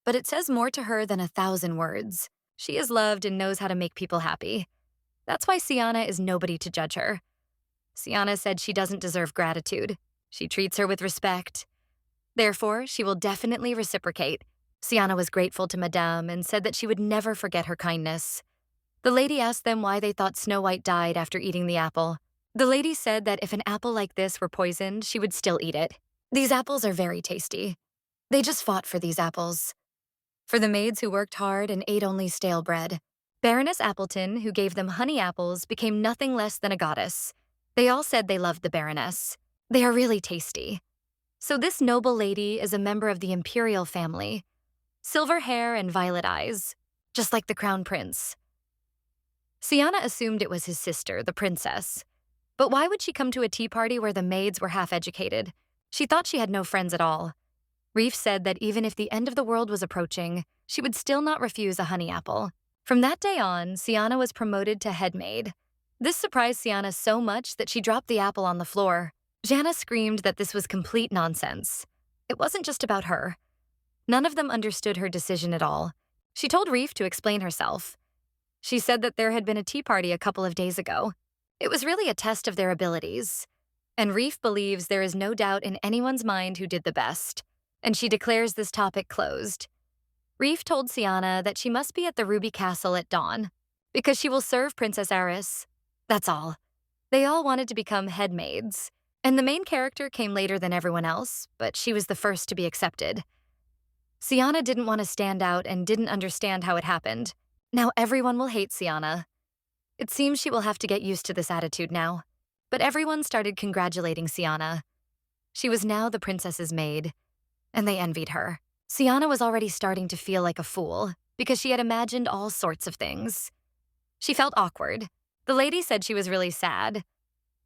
But it says more to her than 1,000 words. She is loved and knows how to make people happy. That's why Siana is nobody to judge her. Siana said she doesn't deserve gratitude. She treats her with respect. Therefore, she will definitely reciprocate. Siana was grateful to Madame and said that she would never forget her kindness. The lady asked them why they thought Snow White died after eating the apple. The lady said that if an apple like this were poisoned, she would still eat it. These apples are very tasty. They just fought for these apples. For the maids who worked hard and ate only stale bread. Baroness Appleton, who gave them honey apples, became nothing less than a goddess. They all said they loved the Baroness. They are really tasty. So this noble lady is a member of the imperial family. Silver hair and violet eyes, just like the crown prince. Siana assumed it was his sister, the princess. But why would she come to a tea party where the maids were half-educated? She thought she had no friends at all. Reef said that even if the end of the world was approaching, she would still not refuse a honey apple. From that day on, Siana was promoted to headmaid. This surprised Siana so much that she dropped the apple on the floor. Jana screamed that this was complete nonsense. It wasn't just about her. None of them understood her decision at all. She told Reef to explain herself. She said that there had been a tea party a couple of days ago. It was really a test of their abilities. And Reef believes there is no doubt in anyone's mind who did the best. And she declares this topic closed. Reef told Siana that she must be at the Ruby Castle at dawn, because she will serve Princess Aerys. That's all. They all wanted to become headmaids, and the main character came later than everyone else, but she was the first to be accepted. Siana didn't want to stand out and didn't understand how it happened. Now everyone will hate Siana. It seems she will have to get used to this attitude now. But everyone started congratulating Siana. She was now the princess's maid, and they envied her. Siana was already starting to feel like a fool, because she had imagined all sorts of things. She felt awkward. The lady said she was really sad.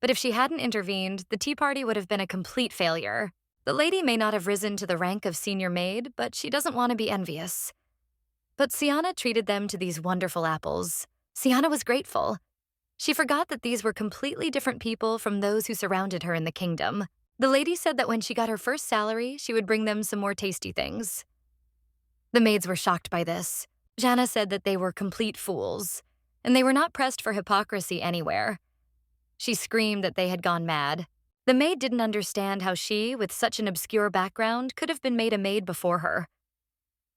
But if she hadn't intervened, the tea party would have been a complete failure. The lady may not have risen to the rank of senior maid, but she doesn't want to be envious. But Siana treated them to these wonderful apples. Siana was grateful. She forgot that these were completely different people from those who surrounded her in the kingdom. The lady said that when she got her first salary, she would bring them some more tasty things. The maids were shocked by this. Jana said that they were complete fools, and they were not pressed for hypocrisy anywhere. She screamed that they had gone mad. The maid didn't understand how she, with such an obscure background, could have been made a maid before her.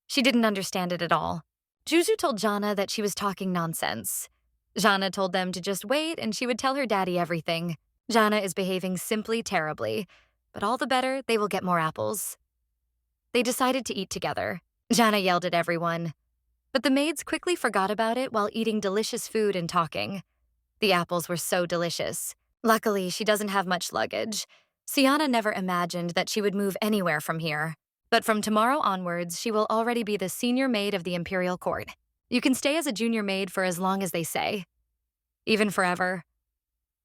She didn't understand it at all. Juju told Jana that she was talking nonsense. Jana told them to just wait and she would tell her daddy everything. Jana is behaving simply terribly, but all the better, they will get more apples. They decided to eat together. Jana yelled at everyone. But the maids quickly forgot about it while eating delicious food and talking. The apples were so delicious. Luckily, she doesn't have much luggage. Siana never imagined that she would move anywhere from here. But from tomorrow onwards, she will already be the senior maid of the imperial court. You can stay as a junior maid for as long as they say. Even forever.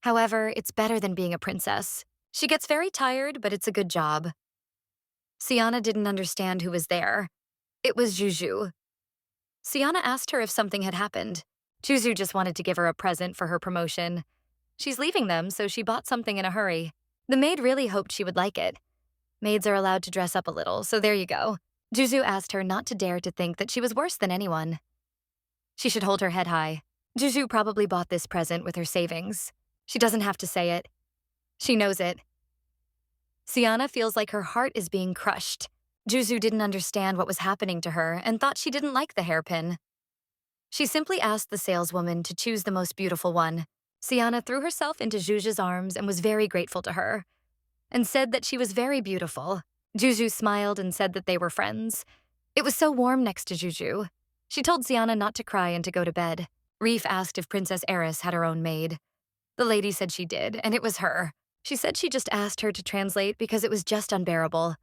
However, it's better than being a princess. She gets very tired, but it's a good job. Siana didn't understand who was there. It was Juju. Siana asked her if something had happened. Juju just wanted to give her a present for her promotion. She's leaving them, so she bought something in a hurry. The maid really hoped she would like it. Maids are allowed to dress up a little, so there you go. Juju asked her not to dare to think that she was worse than anyone. She should hold her head high. Juju probably bought this present with her savings. She doesn't have to say it. She knows it. Siana feels like her heart is being crushed. Juju didn't understand what was happening to her and thought she didn't like the hairpin. She simply asked the saleswoman to choose the most beautiful one. Siana threw herself into Juju's arms and was very grateful to her, and said that she was very beautiful. Juju smiled and said that they were friends. It was so warm next to Juju. She told Siana not to cry and to go to bed. Reef asked if Princess Aerys had her own maid. The lady said she did, and it was her. She said she just asked her to translate because it was just unbearable.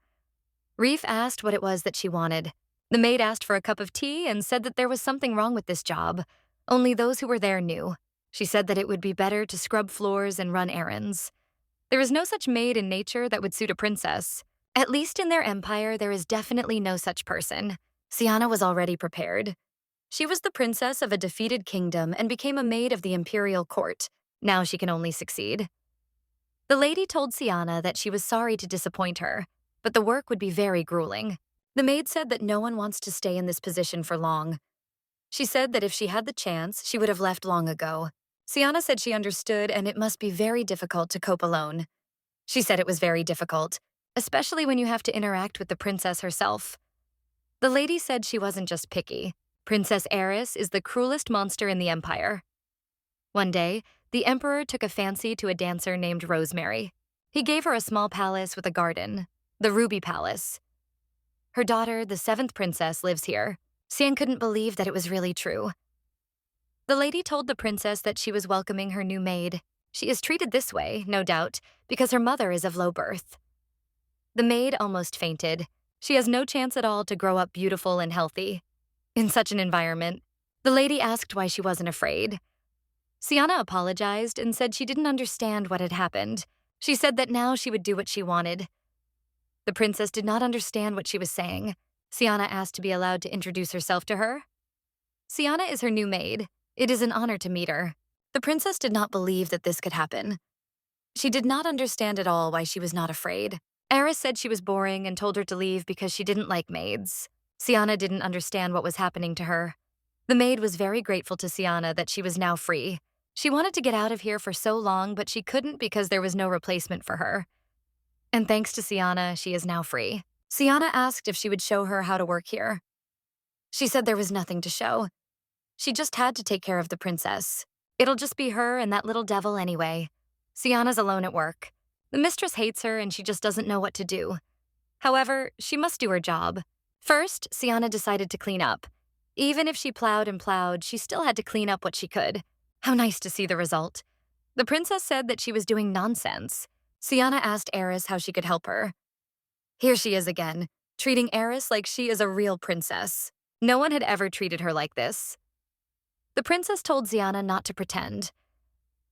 Reef asked what it was that she wanted. The maid asked for a cup of tea and said that there was something wrong with this job. Only those who were there knew. She said that it would be better to scrub floors and run errands. There is no such maid in nature that would suit a princess. At least in their empire, there is definitely no such person. Siana was already prepared. She was the princess of a defeated kingdom and became a maid of the imperial court. Now she can only succeed. The lady told Siana that she was sorry to disappoint her, but the work would be very grueling. The maid said that no one wants to stay in this position for long. She said that if she had the chance, she would have left long ago. Siana said she understood and it must be very difficult to cope alone. She said it was very difficult, especially when you have to interact with the princess herself. The lady said she wasn't just picky. Princess Aerys is the cruelest monster in the empire. One day, the emperor took a fancy to a dancer named Rosemary. He gave her a small palace with a garden, the Ruby Palace. Her daughter, the 7th princess, lives here. Sian couldn't believe that it was really true. The lady told the princess that she was welcoming her new maid. She is treated this way, no doubt, because her mother is of low birth. The maid almost fainted. She has no chance at all to grow up beautiful and healthy. In such an environment, the lady asked why she wasn't afraid. Siana apologized and said she didn't understand what had happened. She said that now she would do what she wanted. The princess did not understand what she was saying. Siana asked to be allowed to introduce herself to her. Siana is her new maid. It is an honor to meet her. The princess did not believe that this could happen. She did not understand at all why she was not afraid. Aerys said she was boring and told her to leave because she didn't like maids. Siana didn't understand what was happening to her. The maid was very grateful to Siana that she was now free. She wanted to get out of here for so long, but she couldn't because there was no replacement for her. And thanks to Siana, she is now free. Siana asked if she would show her how to work here. She said there was nothing to show. She just had to take care of the princess. It'll just be her and that little devil anyway. Siana's alone at work. The mistress hates her and she just doesn't know what to do. However, she must do her job. First, Siana decided to clean up. Even if she plowed and plowed, she still had to clean up what she could. How nice to see the result. The princess said that she was doing nonsense. Siana asked Aerys how she could help her. Here she is again, treating Aerys like she is a real princess. No one had ever treated her like this. The princess told Siana not to pretend.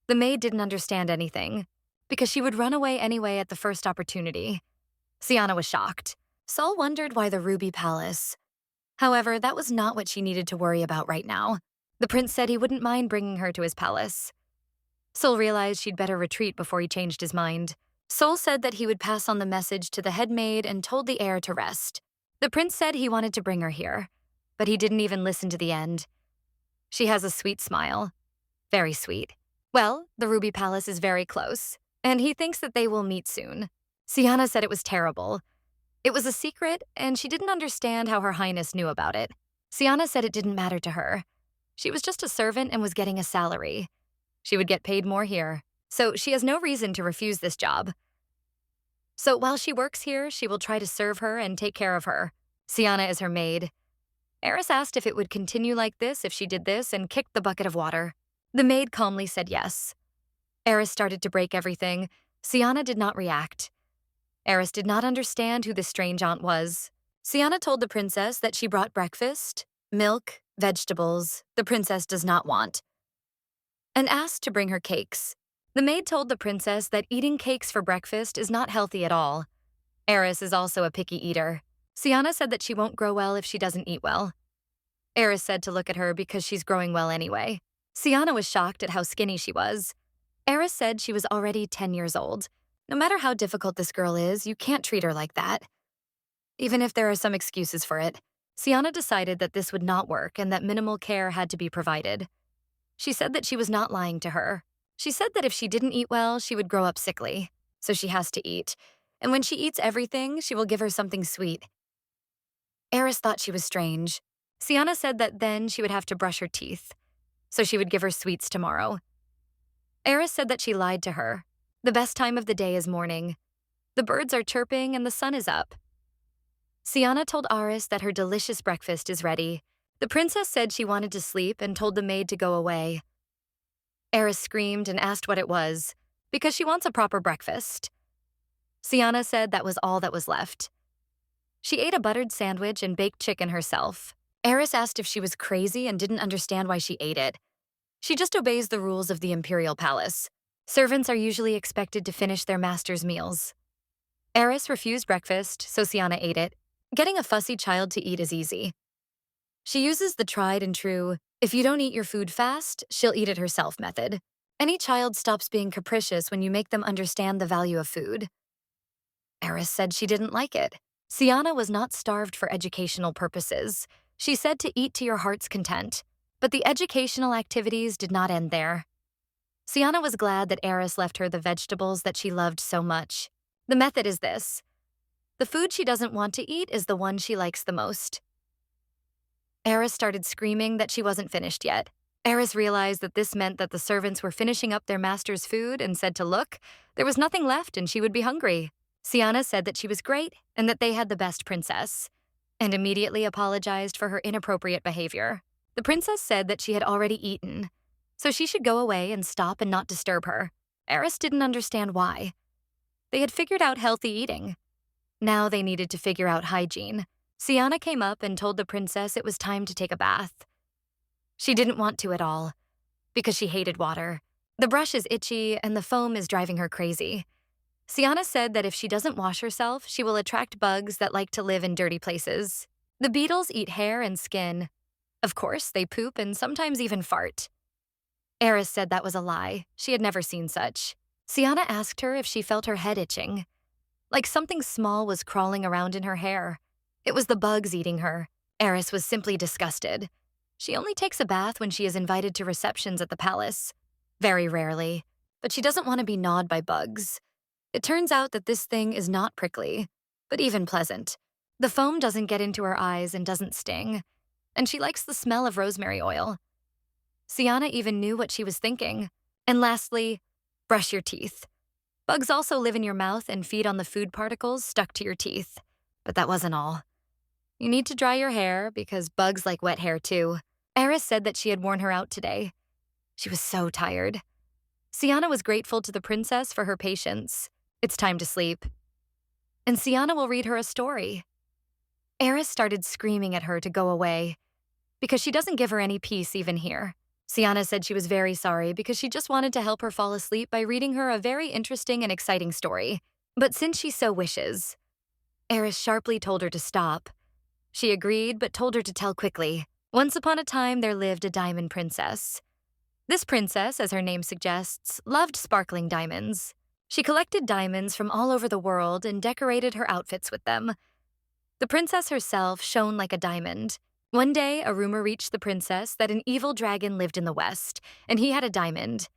The maid didn't understand anything, because she would run away anyway at the first opportunity. Siana was shocked. Saul wondered why the Ruby Palace. However, that was not what she needed to worry about right now. The prince said he wouldn't mind bringing her to his palace. Sol realized she'd better retreat before he changed his mind. Sol said that he would pass on the message to the headmaid and told the heir to rest. The prince said he wanted to bring her here, but he didn't even listen to the end. She has a sweet smile. Very sweet. Well, the Ruby Palace is very close, and he thinks that they will meet soon. Siana said it was terrible. It was a secret, and she didn't understand how Her Highness knew about it. Siana said it didn't matter to her. She was just a servant and was getting a salary. She would get paid more here, so she has no reason to refuse this job. So while she works here, she will try to serve her and take care of her. Siana is her maid. Aerys asked if it would continue like this if she did this and kicked the bucket of water. The maid calmly said yes. Aerys started to break everything. Siana did not react. Aerys did not understand who this strange aunt was. Siana told the princess that she brought breakfast, milk, vegetables the princess does not want, and asked to bring her cakes. The maid told the princess that eating cakes for breakfast is not healthy at all. Aerys is also a picky eater. Siana said that she won't grow well if she doesn't eat well. Aerys said to look at her because she's growing well anyway. Siana was shocked at how skinny she was. Aerys said she was already 10 years old. No matter how difficult this girl is, you can't treat her like that. Even if there are some excuses for it, Siana decided that this would not work and that minimal care had to be provided. She said that she was not lying to her. She said that if she didn't eat well, she would grow up sickly, so she has to eat. And when she eats everything, she will give her something sweet. Aerys thought she was strange. Siana said that then she would have to brush her teeth, so she would give her sweets tomorrow. Aerys said that she lied to her. The best time of the day is morning. The birds are chirping and the sun is up. Siana told Aerys that her delicious breakfast is ready. The princess said she wanted to sleep and told the maid to go away. Aerys screamed and asked what it was, because she wants a proper breakfast. Siana said that was all that was left. She ate a buttered sandwich and baked chicken herself. Aerys asked if she was crazy and didn't understand why she ate it. She just obeys the rules of the imperial palace. Servants are usually expected to finish their master's meals. Aerys refused breakfast, so Siana ate it. Getting a fussy child to eat is easy. She uses the tried and true, if you don't eat your food fast, she'll eat it herself method. Any child stops being capricious when you make them understand the value of food. Aerys said she didn't like it. Siana was not starved for educational purposes. She said to eat to your heart's content. But the educational activities did not end there. Siana was glad that Aerys left her the vegetables that she loved so much. The method is this. The food she doesn't want to eat is the one she likes the most. Aerys started screaming that she wasn't finished yet. Aerys realized that this meant that the servants were finishing up their master's food and said to look, there was nothing left and she would be hungry. Siana said that she was great and that they had the best princess, and immediately apologized for her inappropriate behavior. The princess said that she had already eaten, so she should go away and stop and not disturb her. Aerys didn't understand why. They had figured out healthy eating. Now they needed to figure out hygiene. Siana came up and told the princess it was time to take a bath. She didn't want to at all, because she hated water. The brush is itchy and the foam is driving her crazy. Siana said that if she doesn't wash herself, she will attract bugs that like to live in dirty places. The beetles eat hair and skin. Of course, they poop and sometimes even fart. Aerys said that was a lie. She had never seen such. Siana asked her if she felt her head itching, like something small was crawling around in her hair. It was the bugs eating her. Aerys was simply disgusted. She only takes a bath when she is invited to receptions at the palace. Very rarely. But she doesn't want to be gnawed by bugs. It turns out that this thing is not prickly, but even pleasant. The foam doesn't get into her eyes and doesn't sting, and she likes the smell of rosemary oil. Siana even knew what she was thinking. And lastly, brush your teeth. Bugs also live in your mouth and feed on the food particles stuck to your teeth. But that wasn't all. You need to dry your hair because bugs like wet hair too. Aerys said that she had worn her out today. She was so tired. Siana was grateful to the princess for her patience. It's time to sleep. And Siana will read her a story. Aerys started screaming at her to go away because she doesn't give her any peace even here. Siana said she was very sorry because she just wanted to help her fall asleep by reading her a very interesting and exciting story. But since she so wishes, Aerys sharply told her to stop. She agreed, but told her to tell quickly. Once upon a time, there lived a diamond princess. This princess, as her name suggests, loved sparkling diamonds. She collected diamonds from all over the world and decorated her outfits with them. The princess herself shone like a diamond. One day, a rumor reached the princess that an evil dragon lived in the west, and he had a diamond,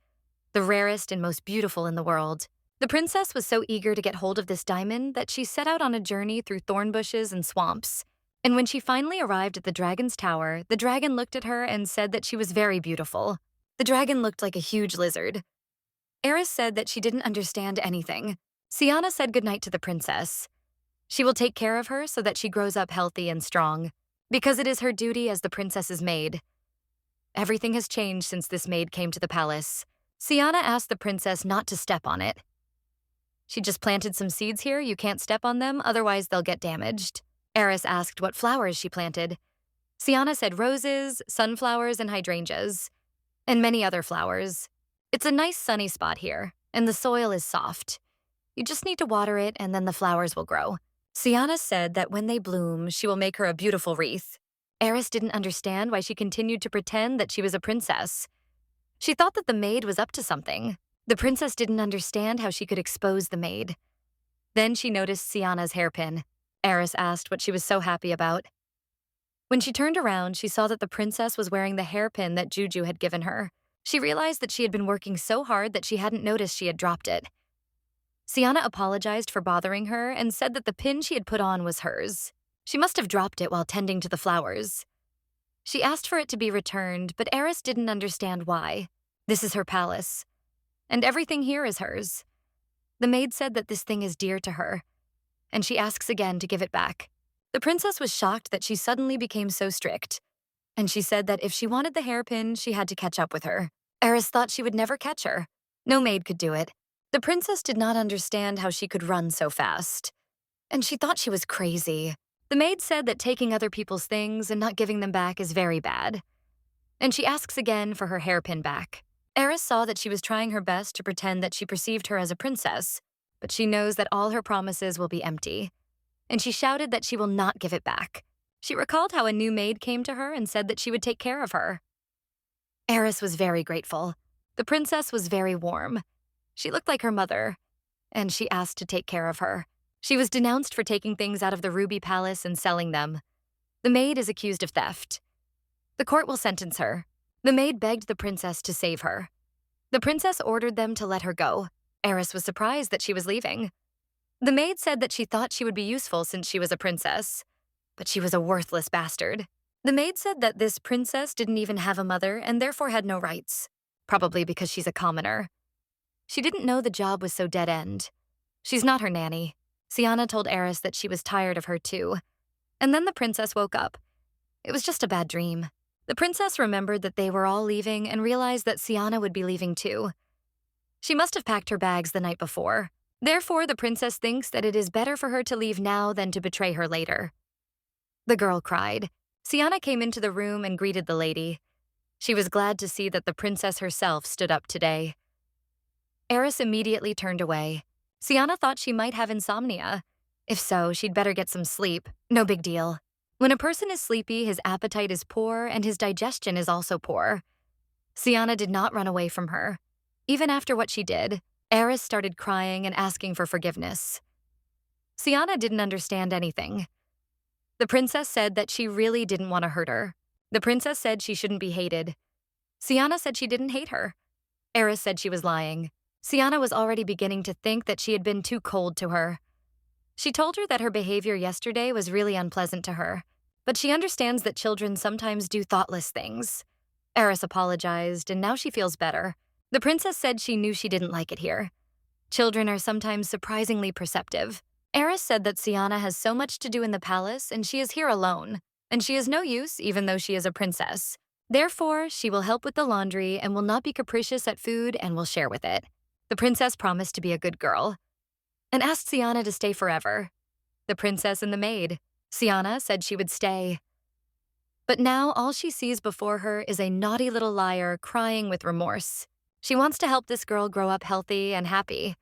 the rarest and most beautiful in the world. The princess was so eager to get hold of this diamond that she set out on a journey through thorn bushes and swamps. And when she finally arrived at the dragon's tower, the dragon looked at her and said that she was very beautiful. The dragon looked like a huge lizard. Aerys said that she didn't understand anything. Siana said goodnight to the princess. She will take care of her so that she grows up healthy and strong, because it is her duty as the princess's maid. Everything has changed since this maid came to the palace. Siana asked the princess not to step on it. She just planted some seeds here, you can't step on them, otherwise they'll get damaged. Aerys asked what flowers she planted. Siana said roses, sunflowers, and hydrangeas, and many other flowers. It's a nice sunny spot here, and the soil is soft. You just need to water it, and then the flowers will grow. Siana said that when they bloom, she will make her a beautiful wreath. Aerys didn't understand why she continued to pretend that she was a princess. She thought that the maid was up to something. The princess didn't understand how she could expose the maid. Then she noticed Siana's hairpin. Aerys asked what she was so happy about. When she turned around, she saw that the princess was wearing the hairpin that Juju had given her. She realized that she had been working so hard that she hadn't noticed she had dropped it. Siana apologized for bothering her and said that the pin she had put on was hers. She must have dropped it while tending to the flowers. She asked for it to be returned, but Aerys didn't understand why. This is her palace. and everything here is hers. The maid said that this thing is dear to her, and she asks again to give it back. The princess was shocked that she suddenly became so strict, and she said that if she wanted the hairpin, she had to catch up with her. Aerys thought she would never catch her. No maid could do it. The princess did not understand how she could run so fast, and she thought she was crazy. The maid said that taking other people's things and not giving them back is very bad, and she asks again for her hairpin back. Aerys saw that she was trying her best to pretend that she perceived her as a princess, but she knows that all her promises will be empty, and she shouted that she will not give it back. She recalled how a new maid came to her and said that she would take care of her. Aerys was very grateful. The princess was very warm. She looked like her mother, and she asked to take care of her. She was denounced for taking things out of the Ruby Palace and selling them. The maid is accused of theft. The court will sentence her. The maid begged the princess to save her. The princess ordered them to let her go. Aerys was surprised that she was leaving. The maid said that she thought she would be useful since she was a princess, but she was a worthless bastard. The maid said that this princess didn't even have a mother and therefore had no rights, probably because she's a commoner. She didn't know the job was so dead-end. She's not her nanny. Siana told Aerys that she was tired of her too. And then the princess woke up. It was just a bad dream. The princess remembered that they were all leaving and realized that Siana would be leaving too. She must have packed her bags the night before. Therefore, the princess thinks that it is better for her to leave now than to betray her later. The girl cried. Siana came into the room and greeted the lady. She was glad to see that the princess herself stood up today. Aerys immediately turned away. Siana thought she might have insomnia. If so, she'd better get some sleep. No big deal. When a person is sleepy, his appetite is poor and his digestion is also poor. Siana did not run away from her. Even after what she did, Aerys started crying and asking for forgiveness. Siana didn't understand anything. The princess said that she really didn't want to hurt her. The princess said she shouldn't be hated. Siana said she didn't hate her. Aerys said she was lying. Siana was already beginning to think that she had been too cold to her. She told her that her behavior yesterday was really unpleasant to her, but she understands that children sometimes do thoughtless things. Aerys apologized, and now she feels better. The princess said she knew she didn't like it here. Children are sometimes surprisingly perceptive. Aerys said that Siana has so much to do in the palace and she is here alone, and she is no use even though she is a princess. Therefore, she will help with the laundry and will not be capricious at food and will share with it. The princess promised to be a good girl and asked Siana to stay forever. The princess and the maid. Siana said she would stay. But now all she sees before her is a naughty little liar crying with remorse. She wants to help this girl grow up healthy and happy.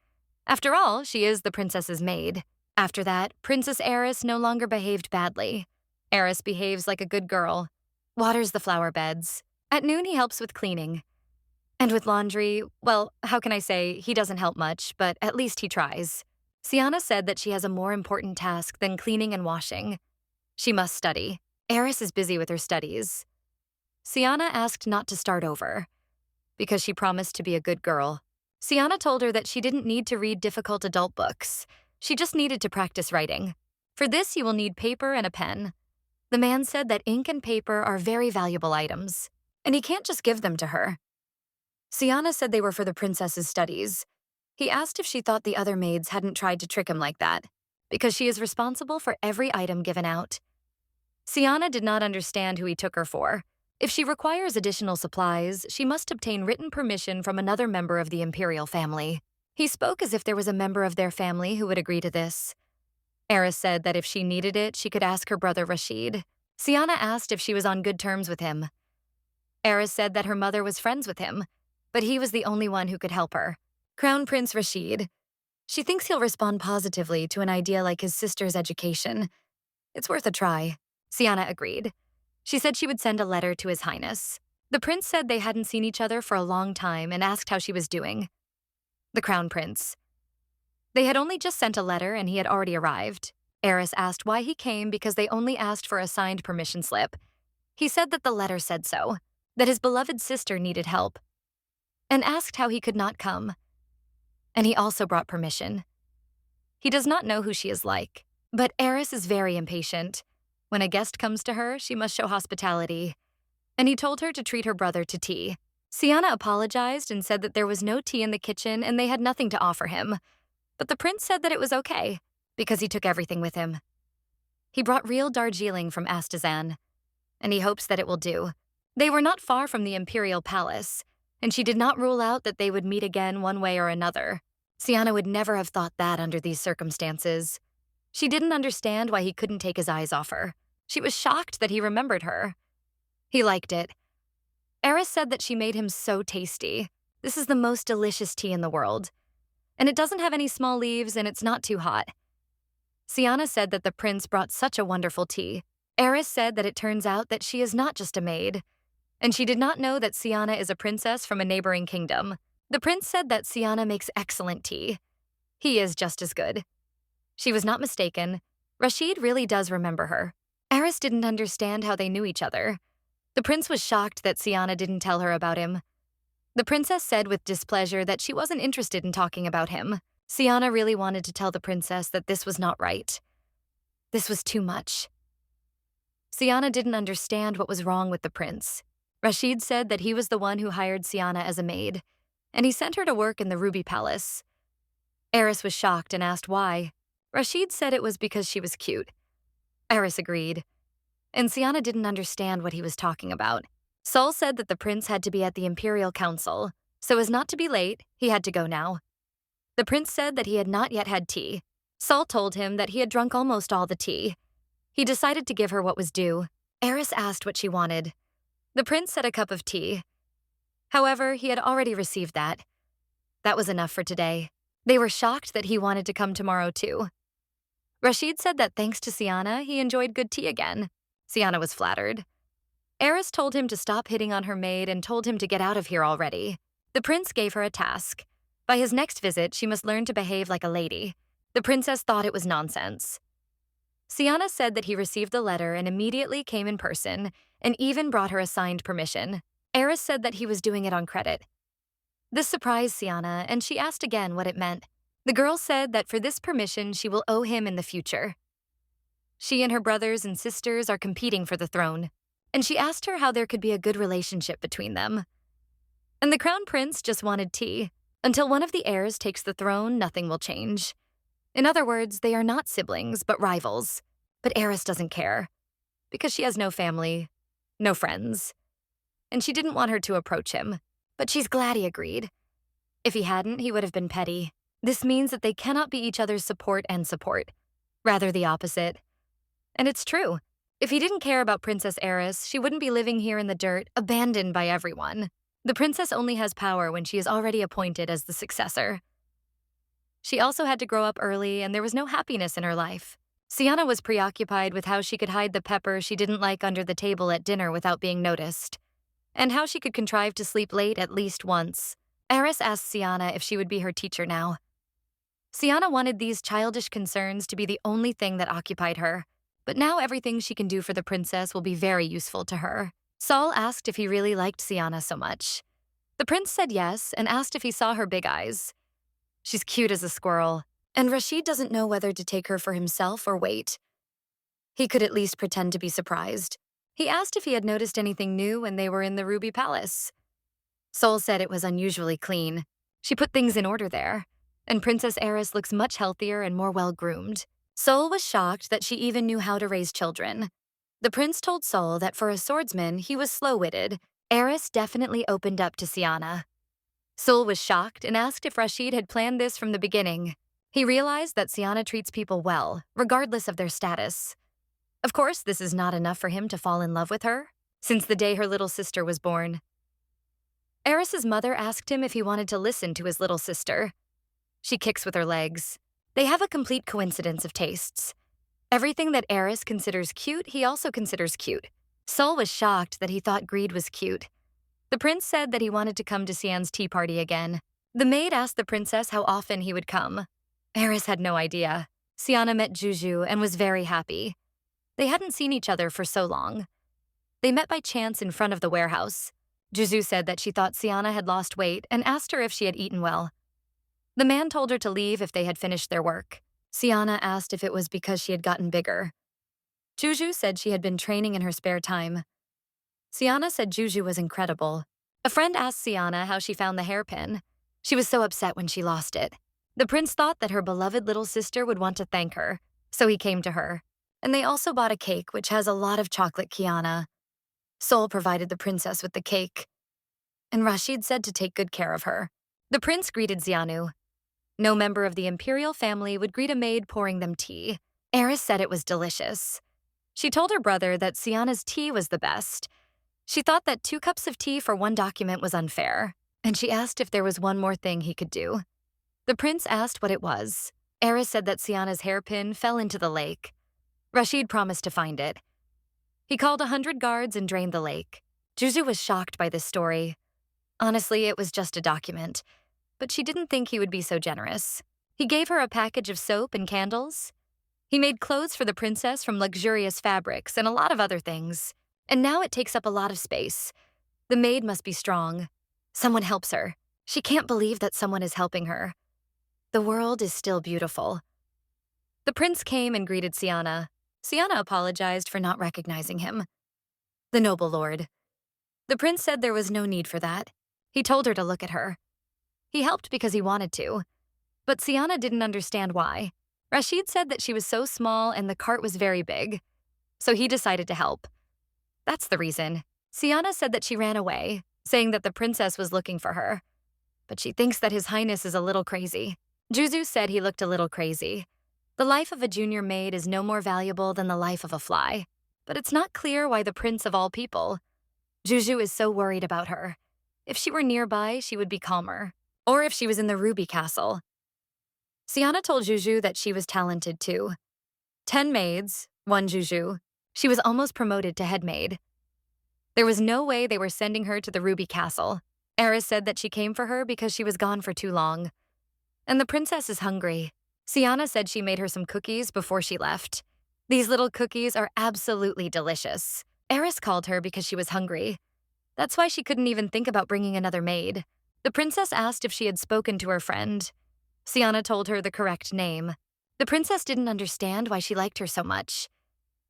After all, she is the princess's maid. After that, Princess Aerys no longer behaved badly. Aerys behaves like a good girl, waters the flower beds. At noon, he helps with cleaning. And with laundry, well, how can I say, he doesn't help much, but at least he tries. Siana said that she has a more important task than cleaning and washing. She must study. Aerys is busy with her studies. Siana asked not to start over, because she promised to be a good girl. Siana told her that she didn't need to read difficult adult books. She just needed to practice writing. For this, you will need paper and a pen. The man said that ink and paper are very valuable items, and he can't just give them to her. Siana said they were for the princess's studies. He asked if she thought the other maids hadn't tried to trick him like that, because she is responsible for every item given out. Siana did not understand who he took her for. If she requires additional supplies, she must obtain written permission from another member of the imperial family. He spoke as if there was a member of their family who would agree to this. Aerys said that if she needed it, she could ask her brother Rashid. Siana asked if she was on good terms with him. Aerys said that her mother was friends with him, but he was the only one who could help her. Crown Prince Rashid. She thinks he'll respond positively to an idea like his sister's education. It's worth a try. Siana agreed. She said she would send a letter to His Highness. The prince said they hadn't seen each other for a long time and asked how she was doing. The Crown Prince. They had only just sent a letter and he had already arrived. Aerys asked why he came because they only asked for a signed permission slip. He said that the letter said so, that his beloved sister needed help, and asked how he could not come. And he also brought permission. He does not know who she is like, but Aerys is very impatient. When a guest comes to her, she must show hospitality. And he told her to treat her brother to tea. Siana apologized and said that there was no tea in the kitchen and they had nothing to offer him. But the prince said that it was okay, because he took everything with him. He brought real Darjeeling from Astazan, and he hopes that it will do. They were not far from the imperial palace, and she did not rule out that they would meet again one way or another. Siana would never have thought that under these circumstances. She didn't understand why he couldn't take his eyes off her. She was shocked that he remembered her. He liked it. Aerys said that she made him so tasty. This is the most delicious tea in the world. And it doesn't have any small leaves and it's not too hot. Siana said that the prince brought such a wonderful tea. Aerys said that it turns out that she is not just a maid, and she did not know that Siana is a princess from a neighboring kingdom. The prince said that Siana makes excellent tea. He is just as good. She was not mistaken. Rashid really does remember her. Aerys didn't understand how they knew each other. The prince was shocked that Siana didn't tell her about him. The princess said with displeasure that she wasn't interested in talking about him. Siana really wanted to tell the princess that this was not right. This was too much. Siana didn't understand what was wrong with the prince. Rashid said that he was the one who hired Siana as a maid, and he sent her to work in the Ruby Palace. Aerys was shocked and asked why. Rashid said it was because she was cute. Aerys agreed, and Siana didn't understand what he was talking about. Sol said that the prince had to be at the Imperial Council, so as not to be late, he had to go now. The prince said that he had not yet had tea. Sol told him that he had drunk almost all the tea. He decided to give her what was due. Aerys asked what she wanted. The prince said a cup of tea. However, he had already received that. That was enough for today. They were shocked that he wanted to come tomorrow too. Rashid said that thanks to Siana, he enjoyed good tea again. Siana was flattered. Aerys told him to stop hitting on her maid and told him to get out of here already. The prince gave her a task. By his next visit, she must learn to behave like a lady. The princess thought it was nonsense. Siana said that he received the letter and immediately came in person and even brought her a signed permission. Aerys said that he was doing it on credit. This surprised Siana, and she asked again what it meant. The girl said that for this permission, she will owe him in the future. She and her brothers and sisters are competing for the throne, and she asked her how there could be a good relationship between them. And the crown prince just wanted tea. Until one of the heirs takes the throne, nothing will change. In other words, they are not siblings, but rivals. But Aerys doesn't care, because she has no family, no friends. And she didn't want her to approach him, but she's glad he agreed. If he hadn't, he would have been petty. This means that they cannot be each other's support and support. Rather the opposite. And it's true. If he didn't care about Princess Aerys, she wouldn't be living here in the dirt, abandoned by everyone. The princess only has power when she is already appointed as the successor. She also had to grow up early, and there was no happiness in her life. Siana was preoccupied with how she could hide the pepper she didn't like under the table at dinner without being noticed, and how she could contrive to sleep late at least once. Aerys asked Siana if she would be her teacher now. Siana wanted these childish concerns to be the only thing that occupied her, but now everything she can do for the princess will be very useful to her. Sol asked if he really liked Siana so much. The prince said yes and asked if he saw her big eyes. She's cute as a squirrel, and Rashid doesn't know whether to take her for himself or wait. He could at least pretend to be surprised. He asked if he had noticed anything new when they were in the Ruby Palace. Sol said it was unusually clean. She put things in order there, and Princess Aerys looks much healthier and more well-groomed. Sol was shocked that she even knew how to raise children. The prince told Sol that for a swordsman, he was slow-witted. Aerys definitely opened up to Siana. Sol was shocked and asked if Rashid had planned this from the beginning. He realized that Siana treats people well, regardless of their status. Of course, this is not enough for him to fall in love with her, since the day her little sister was born. Aerys's mother asked him if he wanted to listen to his little sister. She kicks with her legs. They have a complete coincidence of tastes. Everything that Aerys considers cute, he also considers cute. Sol was shocked that he thought Greed was cute. The prince said that he wanted to come to Sian's tea party again. The maid asked the princess how often he would come. Aerys had no idea. Siana met Juju and was very happy. They hadn't seen each other for so long. They met by chance in front of the warehouse. Juju said that she thought Siana had lost weight and asked her if she had eaten well. The man told her to leave if they had finished their work. Siana asked if it was because she had gotten bigger. Juju said she had been training in her spare time. Siana said Juju was incredible, A friend asked Siana how she found the hairpin. She was so upset when she lost it. The prince thought that her beloved little sister would want to thank her, so he came to her. And they also bought a cake which has a lot of chocolate Kiana. Sol provided the princess with the cake, and Rashid said to take good care of her. The prince greeted Xianu. No member of the imperial family would greet a maid pouring them tea. Aerys said it was delicious. She told her brother that Siana's tea was the best. She thought that 2 cups of tea for 1 document was unfair, and she asked if there was one more thing he could do. The prince asked what it was. Aerys said that Siana's hairpin fell into the lake. Rashid promised to find it. He called 100 guards and drained the lake. Juju was shocked by this story. Honestly, it was just a document, but she didn't think he would be so generous. He gave her a package of soap and candles. He made clothes for the princess from luxurious fabrics and a lot of other things. And now it takes up a lot of space. The maid must be strong. Someone helps her. She can't believe that someone is helping her. The world is still beautiful. The prince came and greeted Siana. Siana apologized for not recognizing him. The noble lord. The prince said there was no need for that. He told her to look at her. He helped because he wanted to, but Siana didn't understand why. Rashid said that she was so small and the cart was very big, so he decided to help. That's the reason. Siana said that she ran away, saying that the princess was looking for her, but she thinks that His Highness is a little crazy. Juju said he looked a little crazy. The life of a junior maid is no more valuable than the life of a fly, but it's not clear why the prince of all people. Juju is so worried about her. If she were nearby, she would be calmer. Or if she was in the Ruby Castle. Siana told Juju that she was talented too. 10 maids, 1 Juju. She was almost promoted to headmaid. There was no way they were sending her to the Ruby Castle. Aerys said that she came for her because she was gone for too long. And the princess is hungry. Siana said she made her some cookies before she left. These little cookies are absolutely delicious. Aerys called her because she was hungry. That's why she couldn't even think about bringing another maid. The princess asked if she had spoken to her friend. Siana told her the correct name. The princess didn't understand why she liked her so much.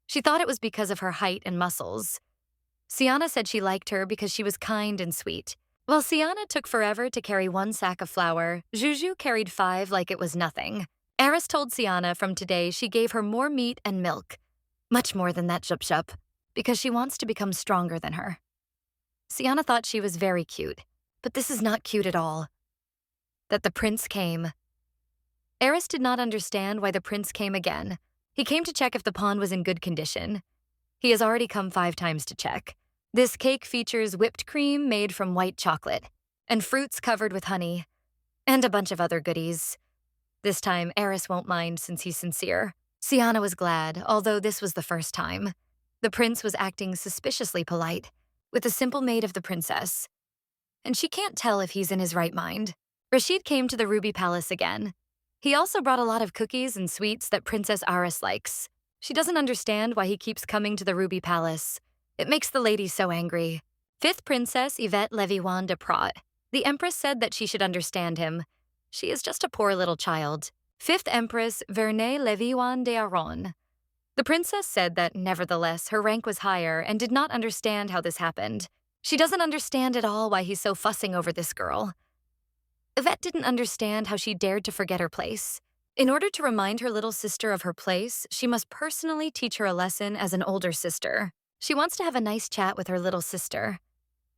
She thought it was because of her height and muscles. Siana said she liked her because she was kind and sweet. While Siana took forever to carry 1 sack of flour, Juju carried 5 like it was nothing. Aerys told Siana from today she gave her more meat and milk, much more than that jup-jup, because she wants to become stronger than her. Siana thought she was very cute, but this is not cute at all. That the prince came. Aerys did not understand why the prince came again. He came to check if the pond was in good condition. He has already come 5 times to check. This cake features whipped cream made from white chocolate, and fruits covered with honey, and a bunch of other goodies. This time, Aerys won't mind since he's sincere. Siana was glad, although this was the first time. The prince was acting suspiciously polite, with a simple maid of the princess. And she can't tell if he's in his right mind. Rashid came to the Ruby Palace again. He also brought a lot of cookies and sweets that Princess Aerys likes. She doesn't understand why he keeps coming to the Ruby Palace. It makes the lady so angry. 5th Princess Ivette Leviwan de Prat. The Empress said that she should understand him. She is just a poor little child. 5th Empress Vernée Leviwan de Aron. The princess said that, nevertheless, her rank was higher and did not understand how this happened. She doesn't understand at all why he's so fussing over this girl. Ivette didn't understand how she dared to forget her place. In order to remind her little sister of her place, she must personally teach her a lesson as an older sister. She wants to have a nice chat with her little sister.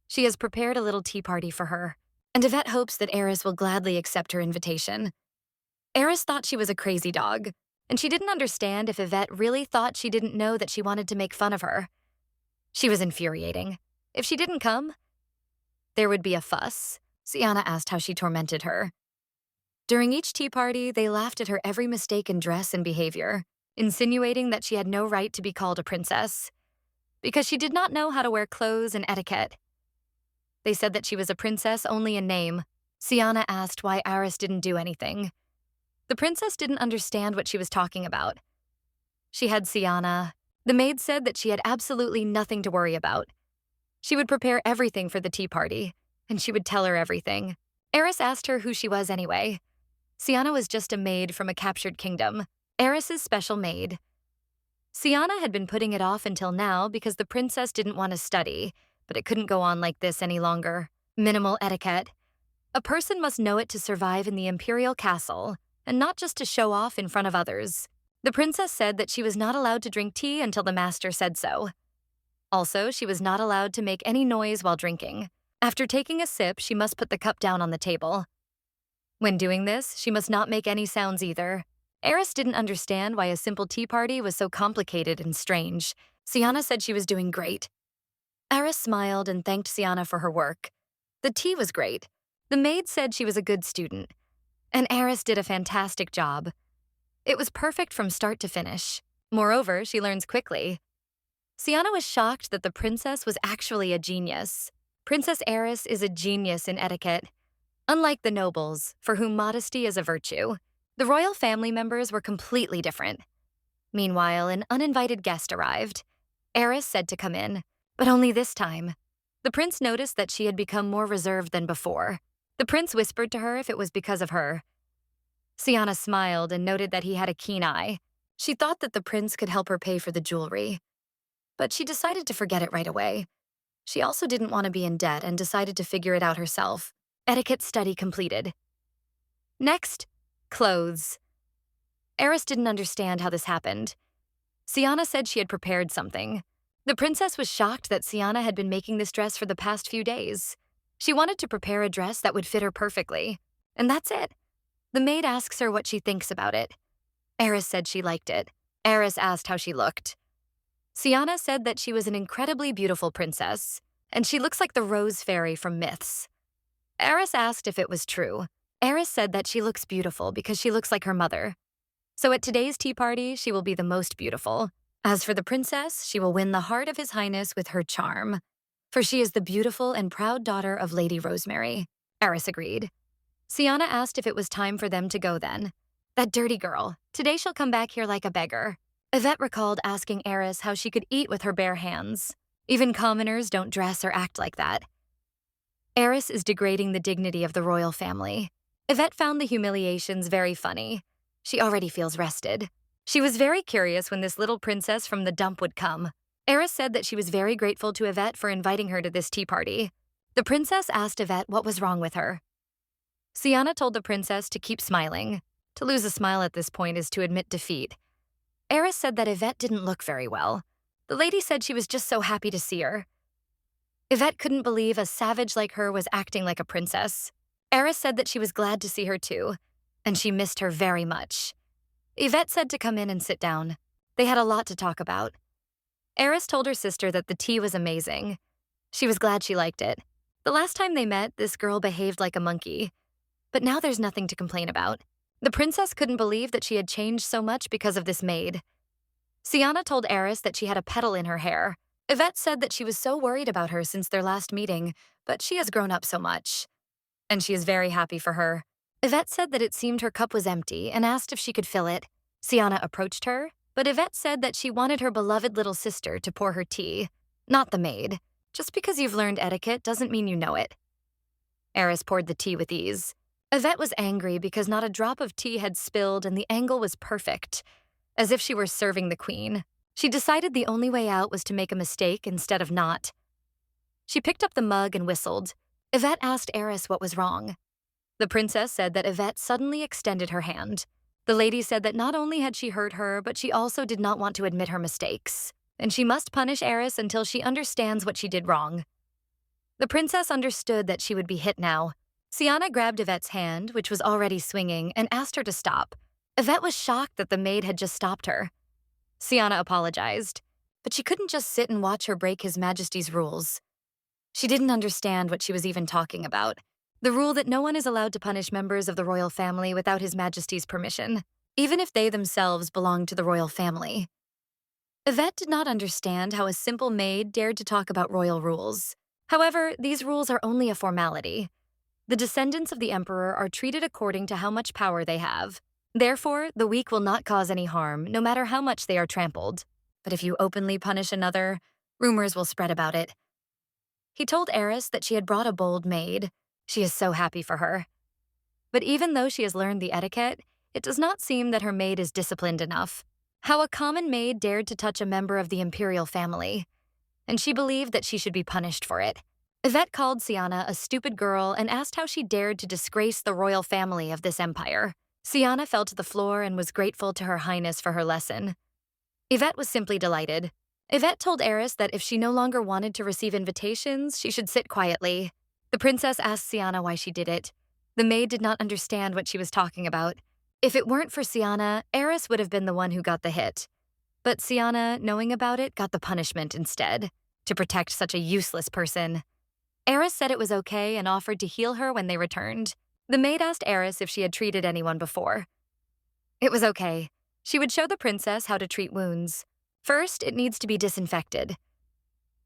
She has prepared a little tea party for her, and Ivette hopes that Aerys will gladly accept her invitation. Aerys thought she was a crazy dog, and she didn't understand if Ivette really thought she didn't know that she wanted to make fun of her. She was infuriating. If she didn't come, there would be a fuss. Siana asked how she tormented her. During each tea party, they laughed at her every mistake in dress and behavior, insinuating that she had no right to be called a princess, because she did not know how to wear clothes and etiquette. They said that she was a princess only in name. Siana asked why Aerys didn't do anything. The princess didn't understand what she was talking about. She had Siana. The maid said that she had absolutely nothing to worry about. She would prepare everything for the tea party, and she would tell her everything. Aerys asked her who she was anyway. Siana was just a maid from a captured kingdom, Aerys's special maid. Siana had been putting it off until now because the princess didn't want to study, but it couldn't go on like this any longer. Minimal etiquette. A person must know it to survive in the imperial castle, and not just to show off in front of others. The princess said that she was not allowed to drink tea until the master said so. Also, she was not allowed to make any noise while drinking. After taking a sip, she must put the cup down on the table. When doing this, she must not make any sounds either. Aerys didn't understand why a simple tea party was so complicated and strange. Siana said she was doing great. Aerys smiled and thanked Siana for her work. The tea was great. The maid said she was a good student. And Aerys did a fantastic job. It was perfect from start to finish. Moreover, she learns quickly. Siana was shocked that the princess was actually a genius. Princess Aerys is a genius in etiquette. Unlike the nobles, for whom modesty is a virtue, the royal family members were completely different. Meanwhile, an uninvited guest arrived. Aerys said to come in, but only this time. The prince noticed that she had become more reserved than before. The prince whispered to her if it was because of her. Siana smiled and noted that he had a keen eye. She thought that the prince could help her pay for the jewelry. But she decided to forget it right away. She also didn't want to be in debt and decided to figure it out herself. Etiquette study completed. Next, clothes. Aerys didn't understand how this happened. Siana said she had prepared something. The princess was shocked that Siana had been making this dress for the past few days. She wanted to prepare a dress that would fit her perfectly. And that's it. The maid asks her what she thinks about it. Aerys said she liked it. Aerys asked how she looked. Siana said that she was an incredibly beautiful princess, and she looks like the Rose Fairy from myths. Aerys asked if it was true. Aerys said that she looks beautiful because she looks like her mother. So at today's tea party, she will be the most beautiful. As for the princess, she will win the heart of His Highness with her charm. For she is the beautiful and proud daughter of Lady Rosemary. Aerys agreed. Siana asked if it was time for them to go then. That dirty girl. Today she'll come back here like a beggar. Ivette recalled asking Aerys how she could eat with her bare hands. Even commoners don't dress or act like that. Aerys is degrading the dignity of the royal family. Ivette found the humiliations very funny. She already feels rested. She was very curious when this little princess from the dump would come. Aerys said that she was very grateful to Ivette for inviting her to this tea party. The princess asked Ivette what was wrong with her. Siana told the princess to keep smiling. To lose a smile at this point is to admit defeat. Aerys said that Ivette didn't look very well. The lady said she was just so happy to see her. Ivette couldn't believe a savage like her was acting like a princess. Aerys said that she was glad to see her too, and she missed her very much. Ivette said to come in and sit down. They had a lot to talk about. Aerys told her sister that the tea was amazing. She was glad she liked it. The last time they met, this girl behaved like a monkey. But now there's nothing to complain about. The princess couldn't believe that she had changed so much because of this maid. Siana told Aerys that she had a petal in her hair. Ivette said that she was so worried about her since their last meeting, but she has grown up so much. And she is very happy for her. Ivette said that it seemed her cup was empty and asked if she could fill it. Siana approached her, but Ivette said that she wanted her beloved little sister to pour her tea, not the maid. Just because you've learned etiquette doesn't mean you know it. Aerys poured the tea with ease. Ivette was angry because not a drop of tea had spilled and the angle was perfect, as if she were serving the queen. She decided the only way out was to make a mistake instead of not. She picked up the mug and whistled. Ivette asked Aerys what was wrong. The princess said that Ivette suddenly extended her hand. The lady said that not only had she hurt her, but she also did not want to admit her mistakes, and she must punish Aerys until she understands what she did wrong. The princess understood that she would be hit now. Siana grabbed Yvette's hand, which was already swinging, and asked her to stop. Ivette was shocked that the maid had just stopped her. Siana apologized, but she couldn't just sit and watch her break His Majesty's rules. She didn't understand what she was even talking about. The rule that no one is allowed to punish members of the royal family without His Majesty's permission, even if they themselves belong to the royal family. Ivette did not understand how a simple maid dared to talk about royal rules. However, these rules are only a formality. The descendants of the emperor are treated according to how much power they have. Therefore, the weak will not cause any harm, no matter how much they are trampled. But if you openly punish another, rumors will spread about it. He told Aerys that she had brought a bold maid. She is so happy for her. But even though she has learned the etiquette, it does not seem that her maid is disciplined enough. How a common maid dared to touch a member of the imperial family, and she believed that she should be punished for it. Ivette called Siana a stupid girl and asked how she dared to disgrace the royal family of this empire. Siana fell to the floor and was grateful to Her Highness for her lesson. Ivette was simply delighted. Ivette told Aerys that if she no longer wanted to receive invitations, she should sit quietly. The princess asked Siana why she did it. The maid did not understand what she was talking about. If it weren't for Siana, Aerys would have been the one who got the hit. But Siana, knowing about it, got the punishment instead, to protect such a useless person. Aerys said it was okay and offered to heal her when they returned. The maid asked Aerys if she had treated anyone before. It was okay. She would show the princess how to treat wounds. First, it needs to be disinfected.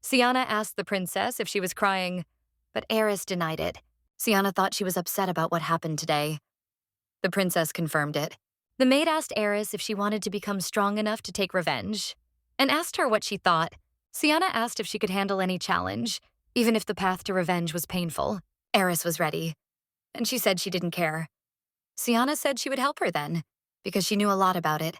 Siana asked the princess if she was crying, but Aerys denied it. Siana thought she was upset about what happened today. The princess confirmed it. The maid asked Aerys if she wanted to become strong enough to take revenge, and asked her what she thought. Siana asked if she could handle any challenge, even if the path to revenge was painful. Aerys was ready, and she said she didn't care. Siana said she would help her then, because she knew a lot about it.